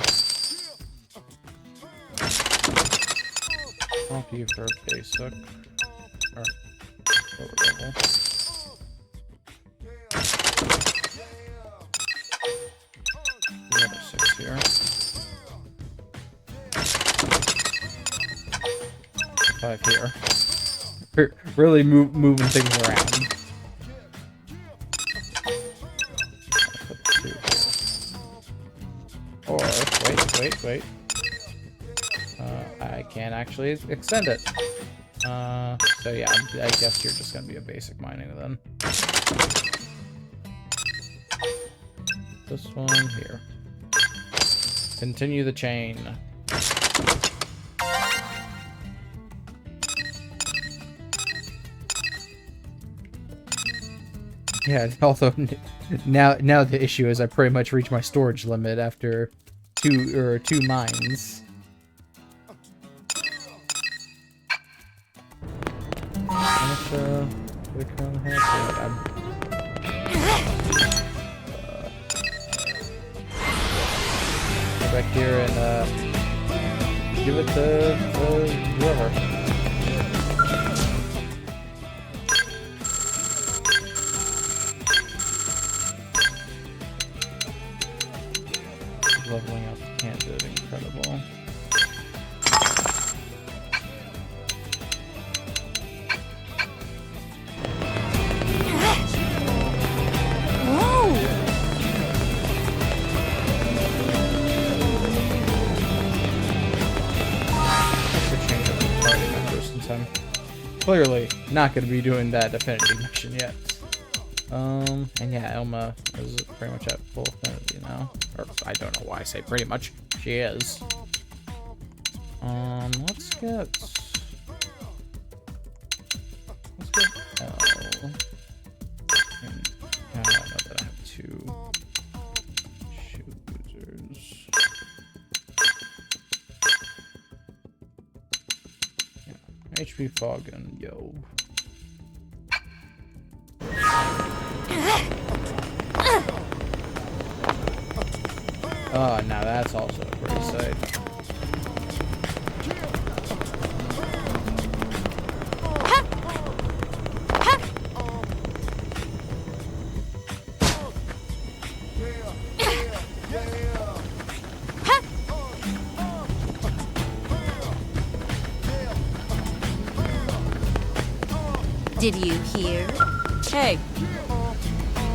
Swap you for basic. Or lower level. The other 6 here. 5 here. Really moving things around. Put 2 here. Or wait. I can't actually extend it. So yeah, I guess you're just gonna be a basic mining then. This one here. Continue the chain. Yeah, although now the issue is I pretty much reached my storage limit after two mines. How much do we currently have? Go back here and give it to whoever. Leveling up candidate, incredible. I'm clearly not going to be doing that Affinity mission yet. And yeah, Elma is pretty much at full Affinity now. Or, I don't know why I say pretty much. She is. Let's get L. And now that I have 2 shoot users. HP Fog and Yo. Oh, now that's also a pretty sight.
Did you hear?
Hey,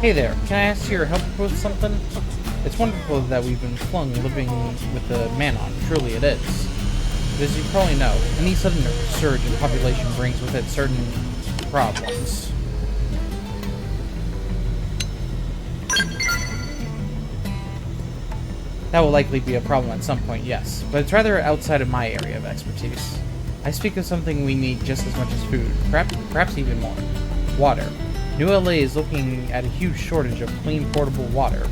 Hey there, can I ask your help with something? It's wonderful that we've been flung living with the Manon, truly it is. But as you probably know, any sudden surge in population brings with it certain problems. That will likely be a problem at some point, yes, but it's rather outside of my area of expertise. I speak of something we need just as much as food, perhaps even more. Water. New LA is looking at a huge shortage of clean, portable water.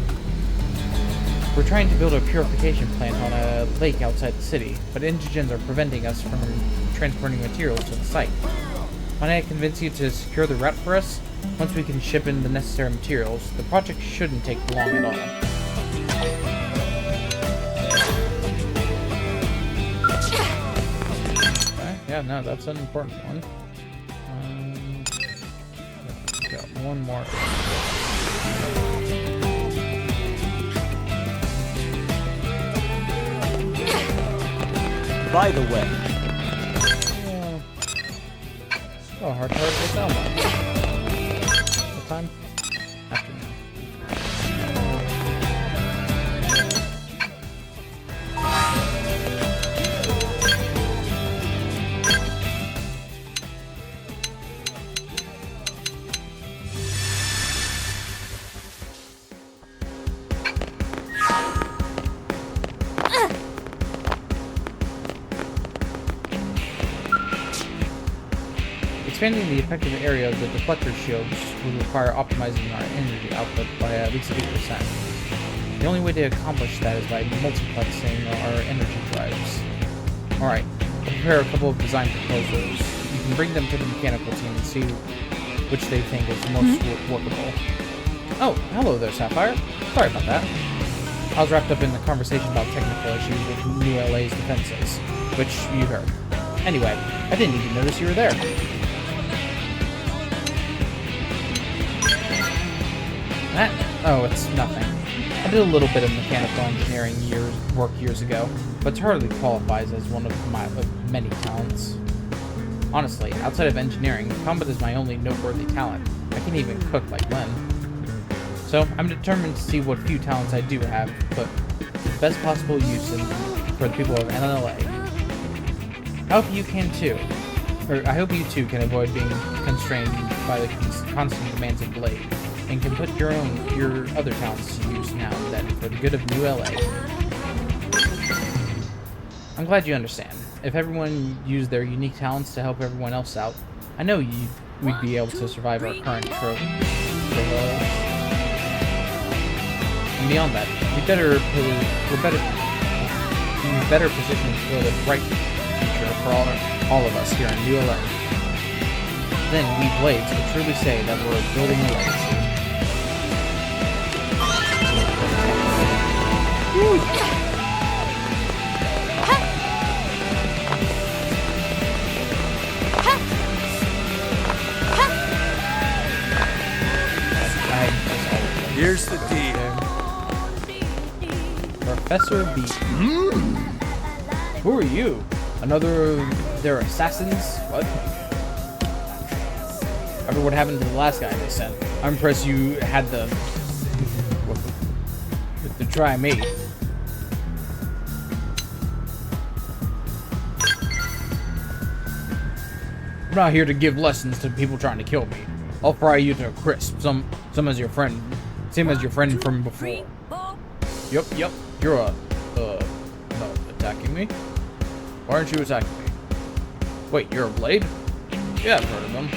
We're trying to build a purification plant on a lake outside the city, but indigents are preventing us from transporting materials to the site. Might I convince you to secure the route for us? Once we can ship in the necessary materials, the project shouldn't take long at all. Yeah, no, that's an important one. Got one more.
By the way,
Oh, hard to get down one. What time? Afternoon. Expanding the effective area of the deflector shields would require optimizing our energy output by at least 8%. The only way to accomplish that is by multiplexing our energy drives. Alright, I'll prepare a couple of design proposals. You can bring them to the mechanical team and see which they think is most workable. Oh, hello there, Sapphire. Sorry about that. I was wrapped up in the conversation about technical issues with New LA's defenses, which you heard. Anyway, I didn't even notice you were there. That? Oh, it's nothing. I did a little bit of mechanical engineering work years ago, but it hardly qualifies as one of my many talents. Honestly, outside of engineering, combat is my only noteworthy talent. I can't even cook like Len. So, I'm determined to see what few talents I do have, but the best possible use for the people of NLA. I hope you can too. Or, I hope you too can avoid being constrained by the constant demands of Blade, and can put your other talents to use now and then for the good of New LA. I'm glad you understand. If everyone used their unique talents to help everyone else out, I know we'd be able to survive our current troubles. And beyond that, we're better positioned for the bright future for all of us here in New LA. Then we Blades can truly say that we're building a legacy.
Here's the deal.
Professor B. Who are you? Another their assassins? What? After what happened to the last guy they sent, I'm impressed you had to try me. I'm not here to give lessons to people trying to kill me. I'll fry you to a crisp. Same as your friend from before. Yep. You're attacking me? Why aren't you attacking me? Wait, you're a Blade? Yeah, I've heard of them.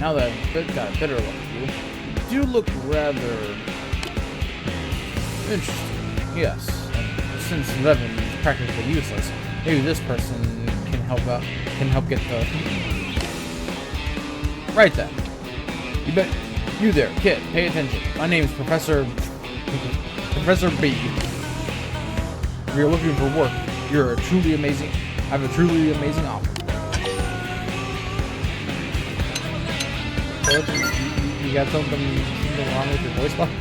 Now that I've got a better look at you, you do look rather interesting. Yes, and since Levin is practically useless, maybe this person can help get the. Right then. You there, kid, pay attention. My name's Professor B. If you're looking for work, I have a truly amazing offer. What? You got something wrong with your voice box?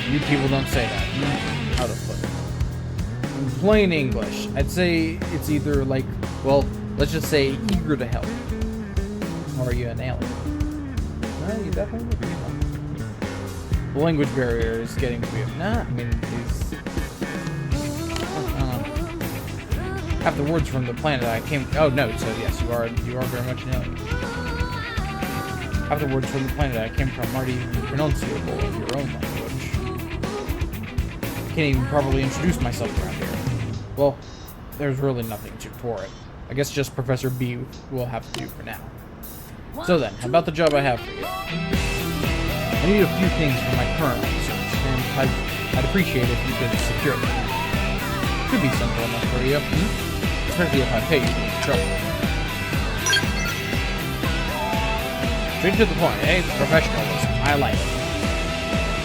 You people don't say that. How to put it? In plain English, I'd say it's either like, well, let's just say eager to help. Or are you an alien? No, you definitely would be one. The language barrier is getting to be. Nah, I mean, these. Half the words from the planet I came. Oh no, so yes, you are very much an alien. Half the words from the planet I came from aren't even pronunciable in your own language. I can't even properly introduce myself around here. Well, there's really nothing for it. I guess just Professor B will have to do for now. So then, about the job I have for you. I need a few things for my current research, and I'd appreciate if you could secure them. Could be simple enough for you, especially if I pay you for the trouble. Straight to the point, eh? Professionalism. I like it.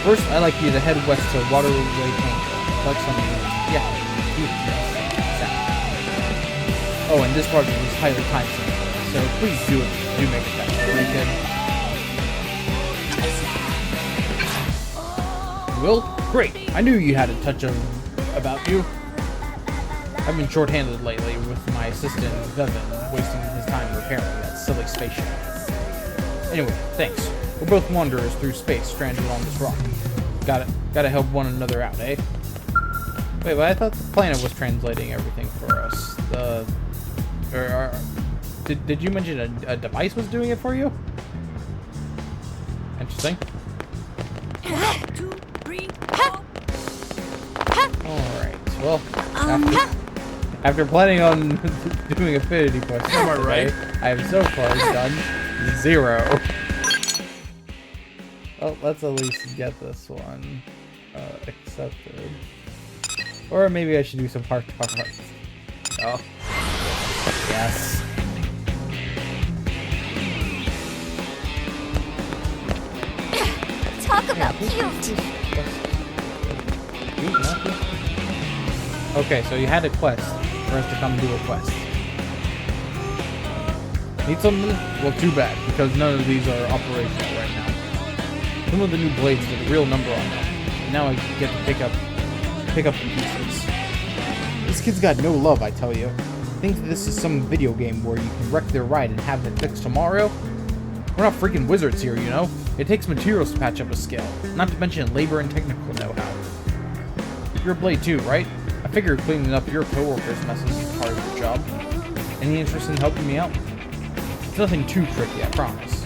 First, I'd like you to head west to Waterway Tango. Like some, Oh, and this project is highly time sensitive, so please do make it fast, right, kid? Will? Great! I knew you had a touch about you. I've been short-handed lately with my assistant, Vevin, wasting his time repairing that silly spaceship. Anyway, thanks. We're both wanderers through space, stranded on this rock. Gotta help one another out, eh? Wait, but I thought the planet was translating everything for us. Did you mention a device was doing it for you? Interesting.
1, 2, 3, 4.
Alright, well, After planning on doing Affinity quests,
Am I right?
I have so far done 0. Well, let's at least get this one accepted. Or maybe I should do some heart to heart. Oh. Yes.
Talk about cute.
Okay, so you had a quest for us to come do a quest. Need something? Well, too bad, because none of these are operational right now. Some of the new blades with a real number on them. And now I get to pick up the pieces. This kid's got no love, I tell you. Think this is some video game where you can wreck their ride and have it fixed tomorrow? We're not freaking wizards here, you know? It takes materials to patch up a skill, not to mention labor and technical know-how. You're a blade too, right? I figured cleaning up your coworkers' messes is part of your job. Any interest in helping me out? It's nothing too tricky, I promise.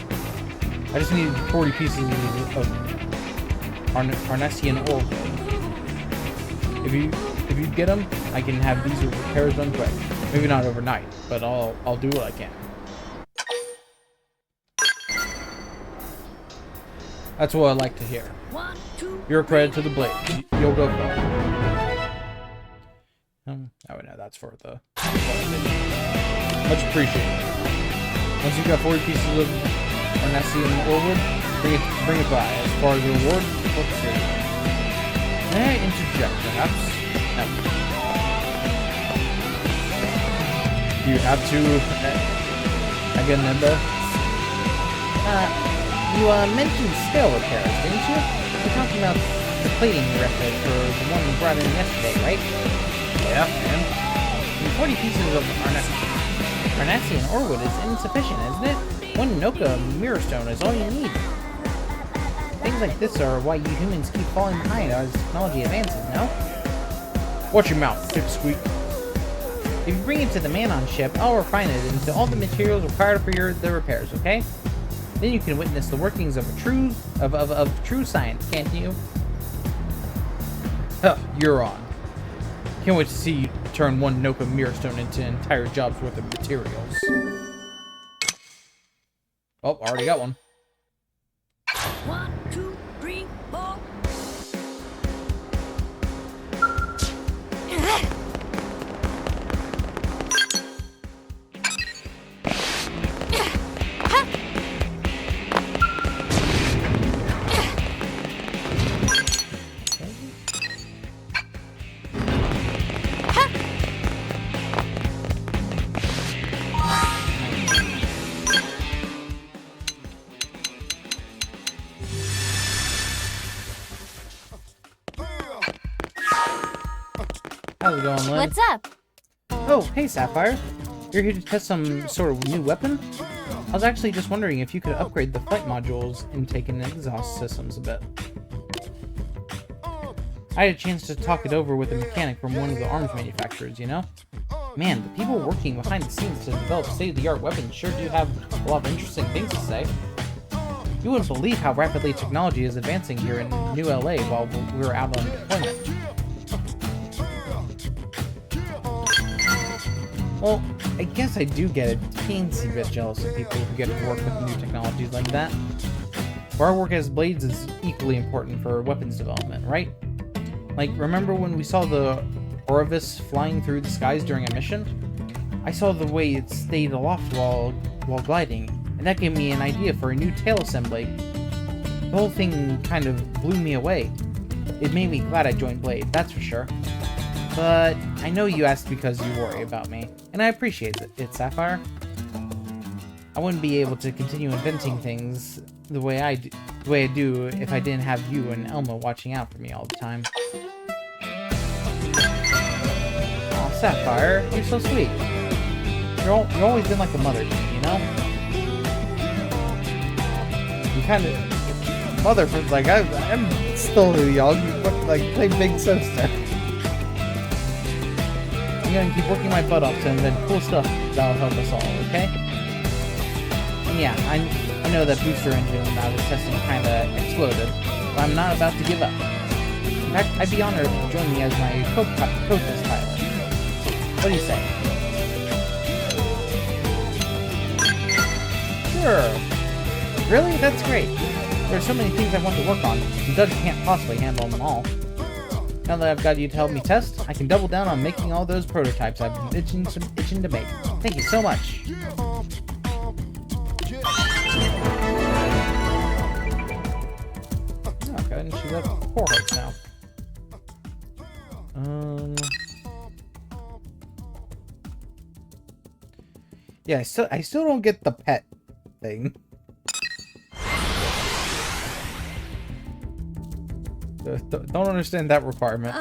I just need 40 pieces of Arnesian ore gold. If you get them, I can have these repairs done quick. Maybe not overnight, but I'll do what I can. That's what I like to hear. Your credit to the blade. You'll go far. Oh no, that's for the much appreciated. Once you've got 40 pieces of Arnesian ore wood, bring it by. As far as the reward, let's see. May I interject, perhaps? No. Do you have to again, Nimba?
You mentioned scale repairs, didn't you? You're talking about the plating record for the one you brought in yesterday, right?
Yeah, and
40 pieces of Arnesian ore wood is insufficient, isn't it? One Noka mirror stone is all you need. Things like this are why you humans keep falling behind as technology advances, no?
watch your mouth, dipsqueak.
If you bring it to the man-on ship, I'll refine it into all the materials required for the repairs, okay? Then you can witness the workings of true science, can't you?
Huh, you're on. Can't wait to see you turn one Noka Mirrorstone into an entire job's worth of materials. Oh, already got one.
1, 2, 3, 4.
How's it going, Lynn?
What's up?
Oh, hey, Sapphire. You're here to test some sort of new weapon? I was actually just wondering if you could upgrade the flight modules intake and exhaust systems a bit. I had a chance to talk it over with a mechanic from one of the arms manufacturers, you know? Man, the people working behind the scenes to develop state-of-the-art weapons sure do have a lot of interesting things to say. You wouldn't believe how rapidly technology is advancing here in New LA while we're out on deployment. Well, I guess I do get a teensy bit jealous of people who get to work with new technologies like that. Our work as blades is equally important for weapons development, right? Like, remember when we saw the Orvis flying through the skies during a mission? I saw the way it stayed aloft while gliding, and that gave me an idea for a new tail assembly. The whole thing kind of blew me away. It made me glad I joined Blade, that's for sure. But I know you asked because you worry about me, and I appreciate it, Sapphire. I wouldn't be able to continue inventing things the way I do if I didn't have you and Elma watching out for me all the time. Aw, Sapphire, you're so sweet. You've always been like a mother to me, you know? You kind of... Mother, like, I'm still young, but, like, play big sister. I'm gonna keep working my butt off to invent cool stuff that'll help us all, okay? And yeah, I know that booster engine I was testing kinda exploded, but I'm not about to give up. In fact, I'd be honored if you join me as my co-test pilot.
What do you say? Sure. Really? That's great. There are so many things I want to work on, and Dutch can't possibly handle them all. Now that I've got you to help me test, I can double down on making all those prototypes I've been itching to make. Thank you so much. Okay, and she's at 4 hearts now. Yeah, I still don't get the pet thing. Don't understand that requirement.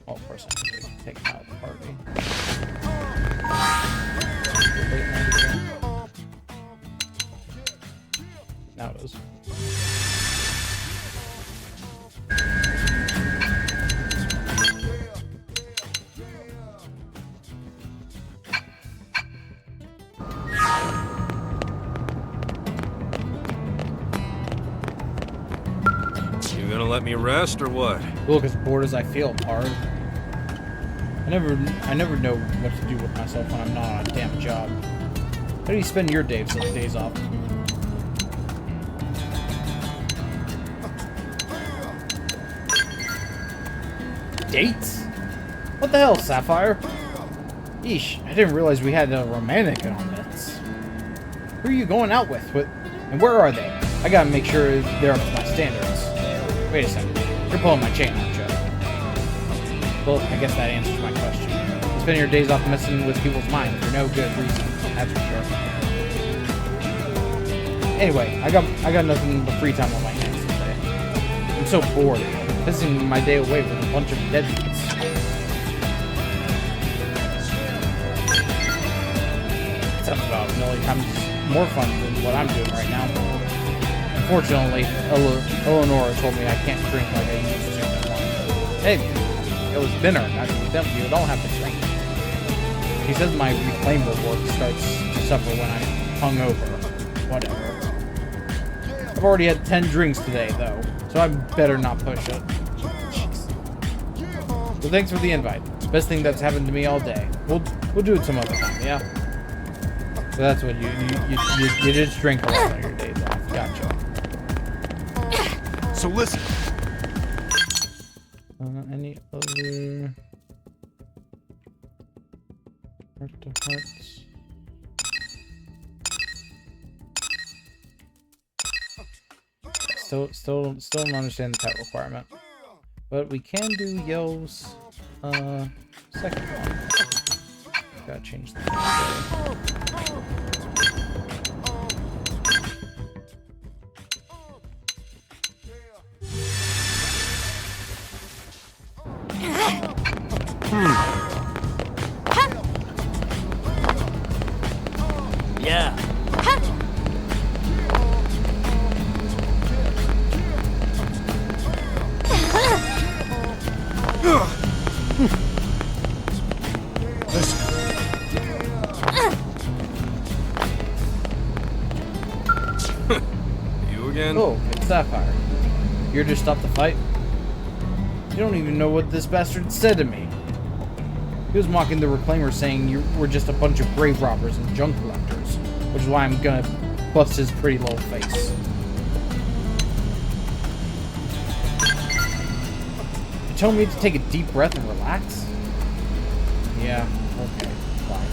Oh, of course I need to take him out of the party. Now it is.
You gonna let me rest or what?
Look, as bored as I feel, hard. I never know what to do with myself when I'm not on a damn job. How do you spend your days off? Dates? What the hell, Sapphire? Yeesh, I didn't realize we had a romantic on this. Who are you going out with? And where are they? I gotta make sure they're up to my standards. Wait a second. You're pulling my chain, aren't you? Well, I guess that answers my question. You spend your days off messing with people's minds for no good reason. That's for sure. Anyway, I got nothing but free time on my hands today. I'm so bored. I'm pissing my day away with a bunch of deadbeats. It's about a million times more fun than what I'm doing right now. Unfortunately, Eleonora told me I can't drink like I used to anymore. Hey, it was dinner, not you don't have to drink. He says my reclaimer work starts to suffer when I'm hungover. Whatever. I've already had 10 drinks today, though, so I better not push it. Jeez. So thanks for the invite. Best thing that's happened to me all day. We'll do it some other time, yeah? So that's what you just drink a lot on your days off. Gotcha.
So listen.
Any other heart to hearts? Still don't understand the pet requirement, but we can do Yo's second one. Gotta change that.
Yeah.
You again?
Oh, it's Sapphire. You're just stop the fight? You don't even know what this bastard said to me. He was mocking the Reclaimer, saying you were just a bunch of grave robbers and junk collectors, which is why I'm gonna bust his pretty little face. You telling me to take a deep breath and relax? Yeah, okay, fine.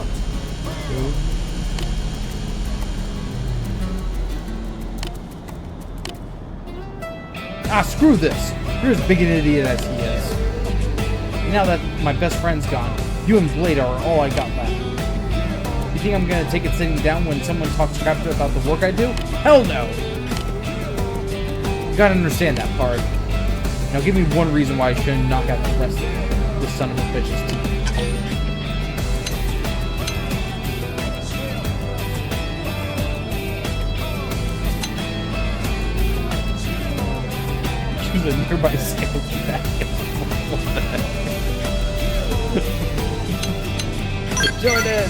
Ah, screw this! You're as big an idiot as he is. Now that my best friend's gone, you and Blade are all I got left. You think I'm gonna take it sitting down when someone talks crap about the work I do? Hell no! You gotta understand that part. Now give me one reason why I shouldn't knock out the rest of this son of a bitch's teeth. a nearby scale back. Jordan!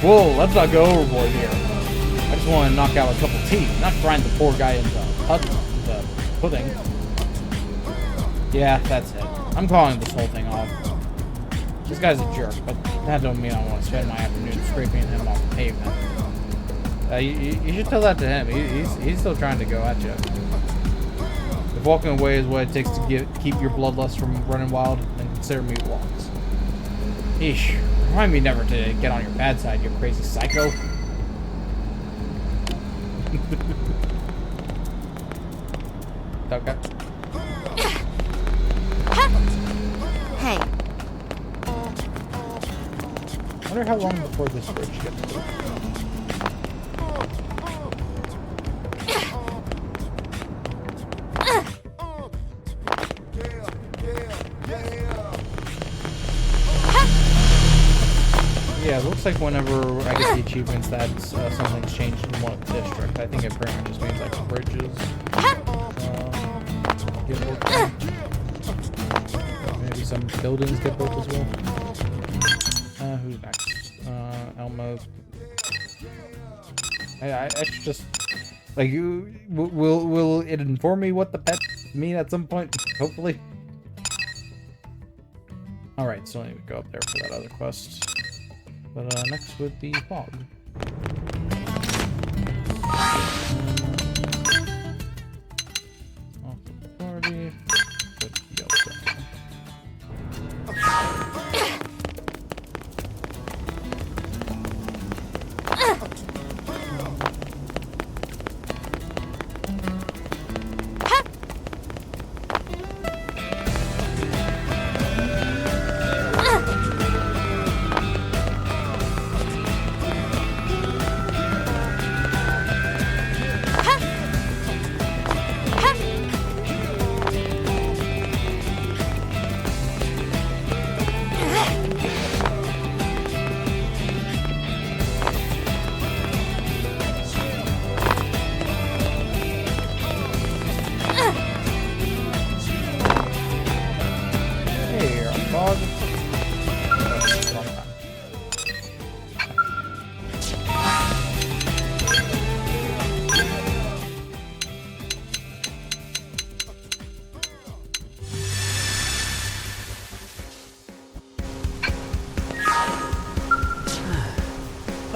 Whoa, let's not go overboard here. I just want to knock out a couple teeth, not grind the poor guy into pudding. Yeah, that's it. I'm calling this whole thing off. This guy's a jerk, but that don't mean I want to spend my afternoon scraping him off the pavement. You should tell that to him. He's still trying to go at you. If walking away is what it takes to keep your bloodlust from running wild, then consider me walks. Eesh. Remind me never to get on your bad side, you crazy psycho. Okay.
Hey.
I wonder how long before this bridge gets built. Yeah, it looks like whenever I get the achievements that something's changed in one district. I think it pretty much just means like bridges get worked on. Maybe some buildings get built as well. Who's next? Elmo. I should just like you. Will it inform me what the pet mean at some point? Hopefully. All right, so I need to go up there for that other quest. But next would be fog. Off the party. Put yellow down.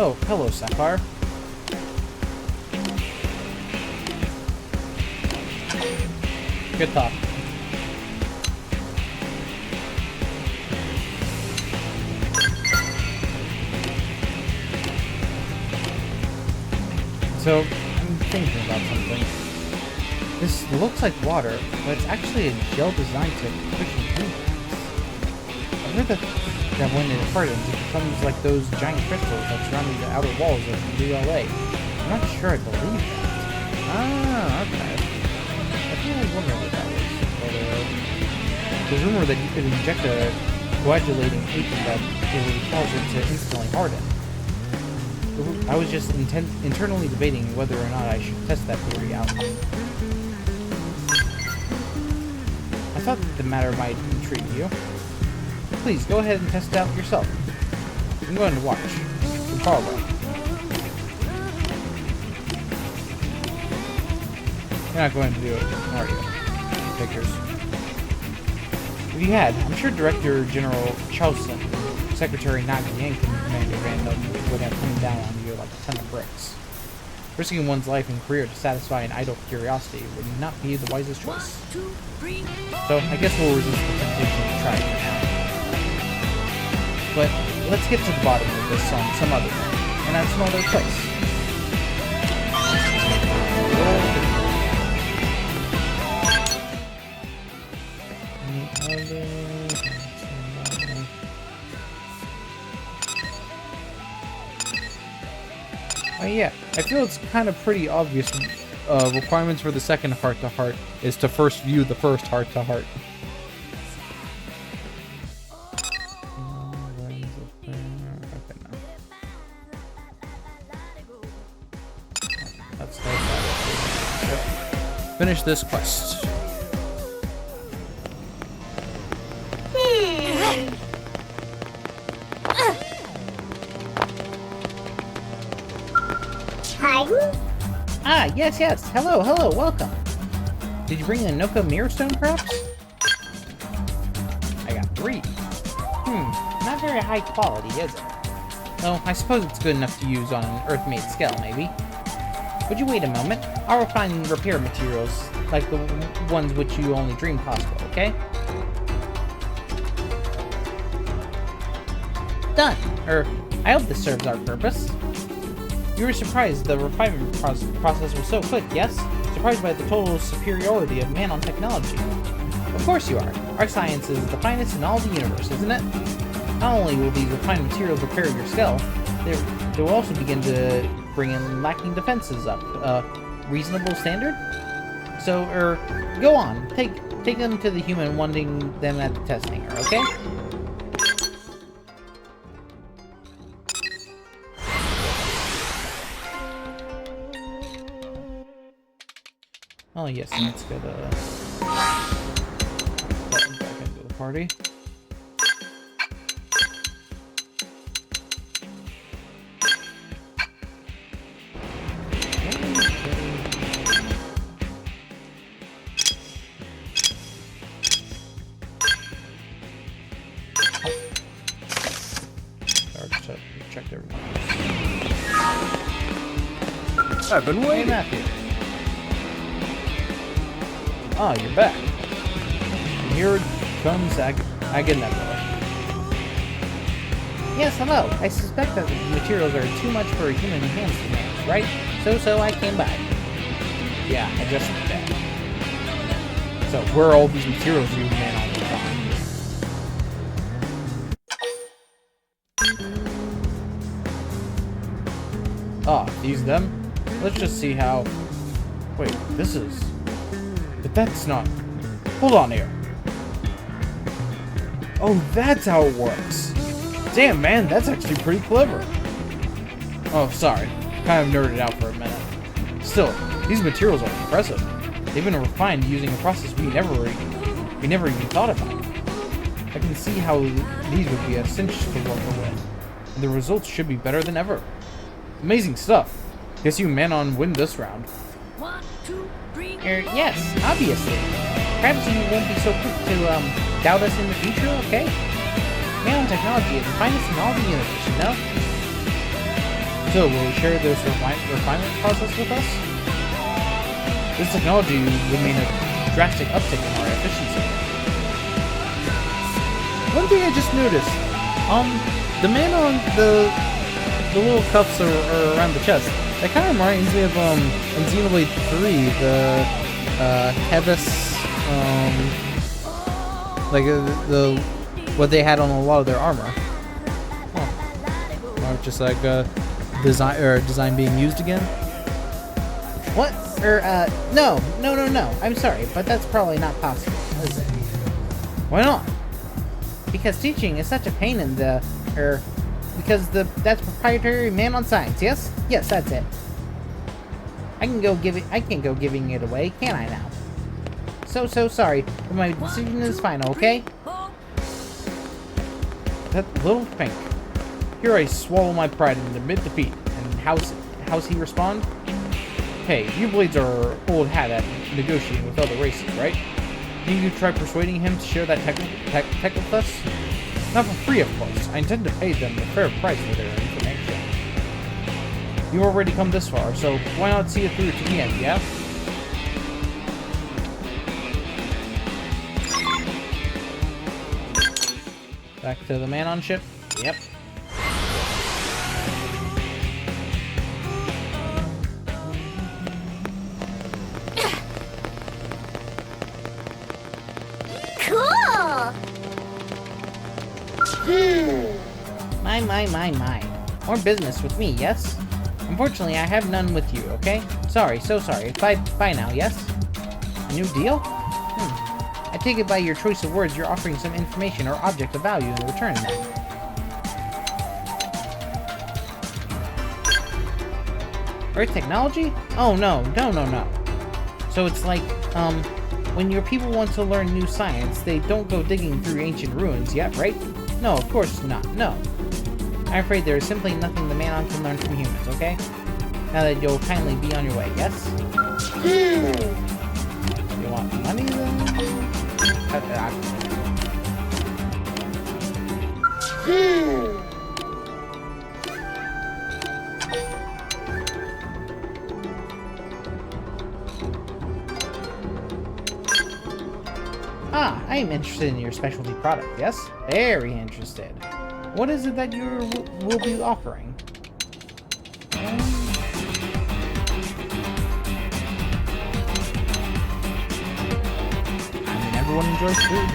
Oh, hello, Sapphire. Good talk. So, I'm thinking about something. This looks like water, but it's actually a gel designed to cushion things. I've heard that when it hardens, it becomes like those giant crystals that surround the outer walls of ULA. I'm not sure I believe that. Ah, okay. I think I was wondering what that was. But, there's rumor that you could inject a coagulating agent that it would cause it to instantly harden. I was just internally debating whether or not I should test that theory out. I thought the matter might intrigue you. Please, go ahead and test it out yourself. I'm going to watch. From far away. You're not going to do it, are you? Pictures. If you had, I'm sure Director General Charleston, Secretary Nagi, and Commander Random would have come down on you like a ton of bricks. Risking one's life and career to satisfy an idle curiosity would not be the wisest choice. So, I guess we'll resist the temptation to try it now. But let's get to the bottom of this on some other day, and at some other place. Yeah, I feel it's kind of pretty obvious. Requirements for the second heart-to-heart is to first view the first heart-to-heart. Finish this quest.
Pardon?
Ah, yes. Hello, welcome. Did you bring a Noka Mirror Stone, perhaps? I got 3. Not very high quality, is it? Well, I suppose it's good enough to use on an Earth-made scale, maybe. Would you wait a moment? I'll refine repair materials, like the ones which you only dreamed possible, okay? Done! I hope this serves our purpose. You were surprised the refinement process was so quick, yes? Surprised by the total superiority of man on technology. Of course you are. Our science is the finest in all the universe, isn't it? Not only will these refined materials repair your skull, they will also begin to bring in lacking defenses up. Reasonable standard? So, go on. Take them to the human wanting them at the test hangar, okay? Oh yes, let's get back into the party. Checked everything.
I've been
Hey,
waiting.
Matthew. Oh, you're back. And here comes Agamemnon. Yes, hello. I suspect that the materials are too much for a human hands to manage, right? So I came by. Yeah, I just did that. So, where are all these materials you man on the farm? Ah, these them? Let's just see how... Wait, this is... But that's not... Hold on here. Oh, that's how it works. Damn, man, that's actually pretty clever. Oh, sorry. Kind of nerded out for a minute. Still, these materials are impressive. They've been refined using a process we never even thought about. I can see how these would be a cinch to work with. And the results should be better than ever. Amazing stuff. Guess you man-on win this round.
1, 2, 3.
Yes, obviously. Perhaps you won't be so quick to doubt us in the future, okay? Man-on technology is the finest in all the universe, you know? So, will you share this refinement process with us? This technology would mean a drastic uptick in our efficiency. One thing I just noticed, the man on the little cuffs are around the chest. That kind of reminds me of in Xenoblade 3, the Hevis, like the what they had on a lot of their armor. Huh. Or just like design being used again. What? No. I'm sorry, but that's probably not possible, is it? Why not? Because teaching is such a pain in the because that's proprietary man on science, yes? Yes, that's it. I can't go giving it away, can I now? So sorry, but my decision is final, okay? That little fink. Here I swallow my pride and admit defeat. And how's he respond? Hey, you blades are old hat at negotiating with other races, right? Need you try persuading him to share that tech with us? Not for free, of course. I intend to pay them a fair price for their information. You already come this far, so why not see it through to the end, yeah? Back to the man-on ship? Yep.
Cool!
My. More business with me, yes? Unfortunately, I have none with you, okay? Sorry, so sorry. Bye now, yes? A new deal? I take it by your choice of words you're offering some information or object of value in return, then. Earth technology? Oh, no. So it's like, when your people want to learn new science, they don't go digging through ancient ruins yet, right? No, of course not, no. I'm afraid there is simply nothing the man-on can learn from humans, okay?
Now that you'll kindly be on your way, yes? You want money then? Ah, I am interested in your specialty product, yes? Very interested. What is it that you will be offering? I mean, everyone enjoys food.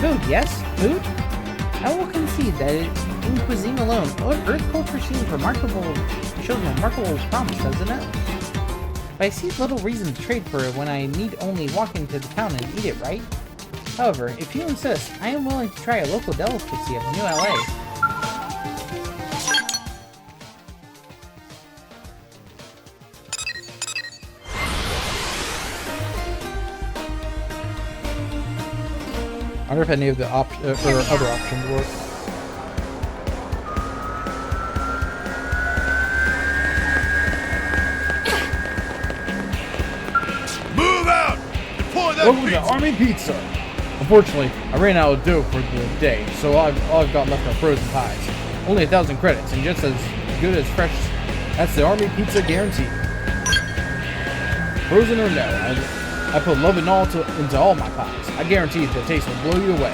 Food, yes? Food? I will concede that in cuisine alone, Earth culture shows remarkable promise, doesn't it? But I see little reason to trade for it when I need only walk into the town and eat it, right? However, if you insist, I am willing to try a local delicacy of New LA.
I wonder if any of the other options work.
Move out! Deploy that
Welcome to
pizza!
Army Pizza! Unfortunately, I ran out of dough for the day, so all I've got left are frozen pies. Only 1,000 credits, and just as good as fresh. That's the Army Pizza guarantee. Frozen or no, I put love and all into all my pies. I guarantee the taste will blow you away.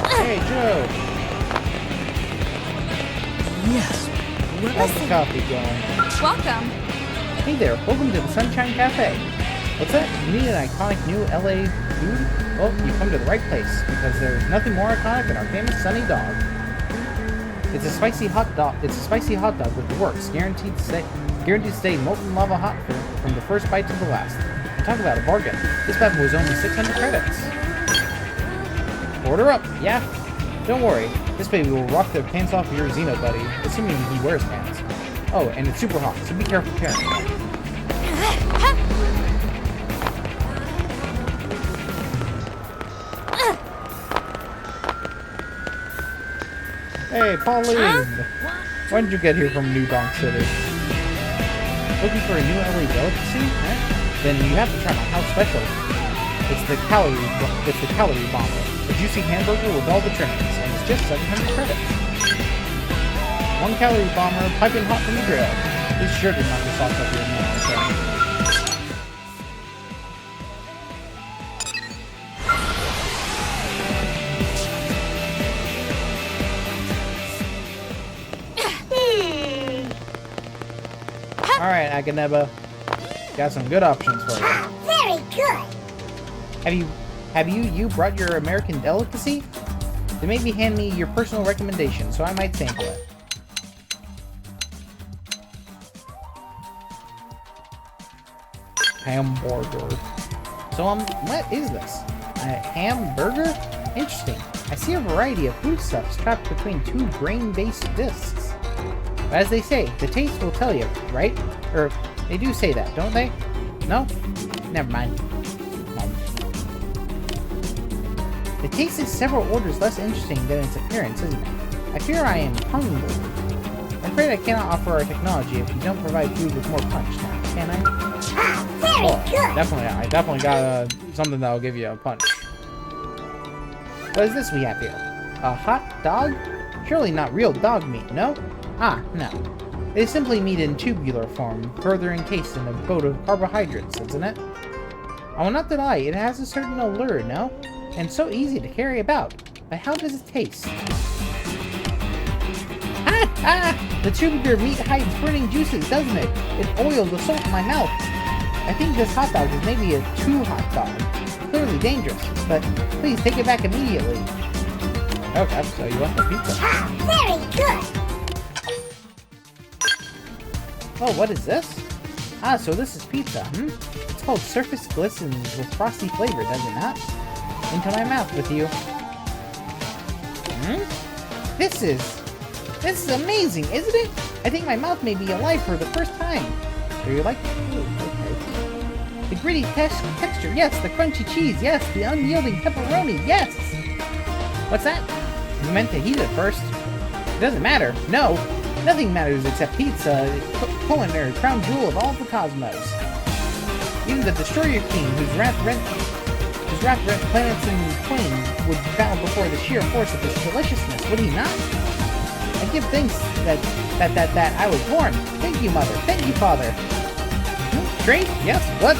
Hey, Joe!
Yes.
How's the coffee going?
Welcome.
Hey there, welcome to the Sunshine Cafe. What's that? You need an iconic new LA food? Well, you come to the right place, because there's nothing more iconic than our famous Sunny Dog. It's a spicy hot dog. It's a spicy hot dog with the works, guaranteed to stay molten lava hot from the first bite to the last. Talk about a bargain. This bad boy's only 600 credits. Order up, yeah. Don't worry, this baby will rock the pants off your Xeno buddy, assuming he wears pants. Oh, and it's super hot, so be careful carrying it. Hey, Pauline! When did you get here from New Donk City? Looking for a new LA delicacy? Then you have to try my house special. It's the calorie bomber. A juicy hamburger with all the trimmings, and it's just 700 credits. 1 calorie bomber, piping hot from the grill. Be sure to knock the sauce up your mouth, okay? Alright, Akaneba. Got some good options for you.
Very good.
Have you brought your American delicacy? Then maybe hand me your personal recommendation so I might sample it. Hamburger. So what is this? A hamburger? Interesting. I see a variety of foodstuffs trapped between 2 grain-based discs. But as they say, the taste will tell you, right? Or, they do say that, don't they? No? Never mind. The taste is several orders less interesting than its appearance, isn't it? I fear I am hungry. I'm afraid I cannot offer our technology if you don't provide food with more punch now, can I?
Very good.
I definitely got something that'll give you a punch. What is this we have here? A hot dog? Surely not real dog meat, no? Ah, no. It is simply meat in tubular form, further encased in a boat of carbohydrates, isn't it? I will not deny, it has a certain allure, no? And so easy to carry about. But how does it taste? Ah! The tubular meat hides burning juices, doesn't it? It oils the salt in my mouth. I think this hot dog is maybe a too hot dog. Clearly dangerous, but please take it back immediately. Okay, so you want the pizza.
Very good.
Oh, what is this? Ah, so this is pizza, It's called Surface Glistens with frosty flavor, does it not? Into my mouth with you. This is amazing, isn't it? I think my mouth may be alive for the first time. Do you like food? Okay.
The gritty texture, yes. The crunchy cheese, yes. The unyielding pepperoni, yes. What's that? You meant to heat it first. It doesn't matter. No. Nothing matters except pizza, culinary crown jewel of all the cosmos. Even the Destroyer King, whose wrath rent planets in twain, would bow before the sheer force of this deliciousness, would he not? I give thanks that I was born. Thank you, Mother. Thank you, Father. Great? Yes? What?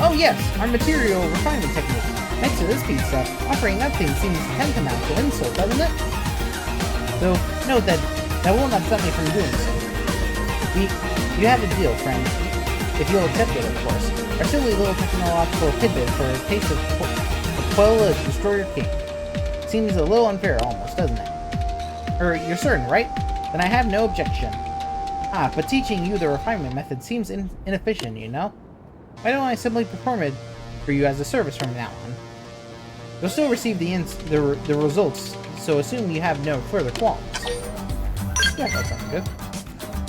Oh, yes. Our material refinement technique. Next to this pizza, offering that thing seems tantamount to insult, doesn't it? Though, note that will not stop me from doing so. You have a deal, friend. If you'll accept it, of course. Our silly little technological tidbit for a taste of Quella Destroyer King. Seems a little unfair, almost, doesn't it? You're certain, right? Then I have no objection. But teaching you the refinement method seems inefficient, you know? Why don't I simply perform it for you as a service from now on? You'll still receive the results, so assume you have no further qualms. Yeah, that sounds good.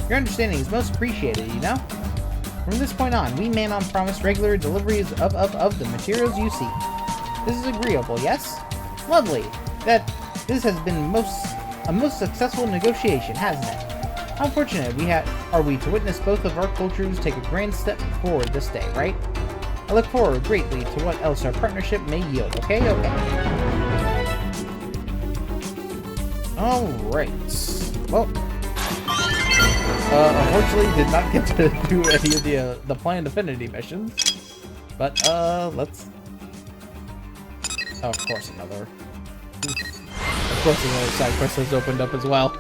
Your understanding is most appreciated, you know? From this point on, we man on promise regular deliveries of the materials you seek. This is agreeable, yes? Lovely. This has been a most successful negotiation, hasn't it? How fortunate are we to witness both of our cultures take a grand step forward this day, right? I look forward greatly to what else our partnership may yield, okay? Alright. Well, unfortunately did not get to do any of the planned Affinity missions. But, let's... Oh, of course another side quest has opened up as well.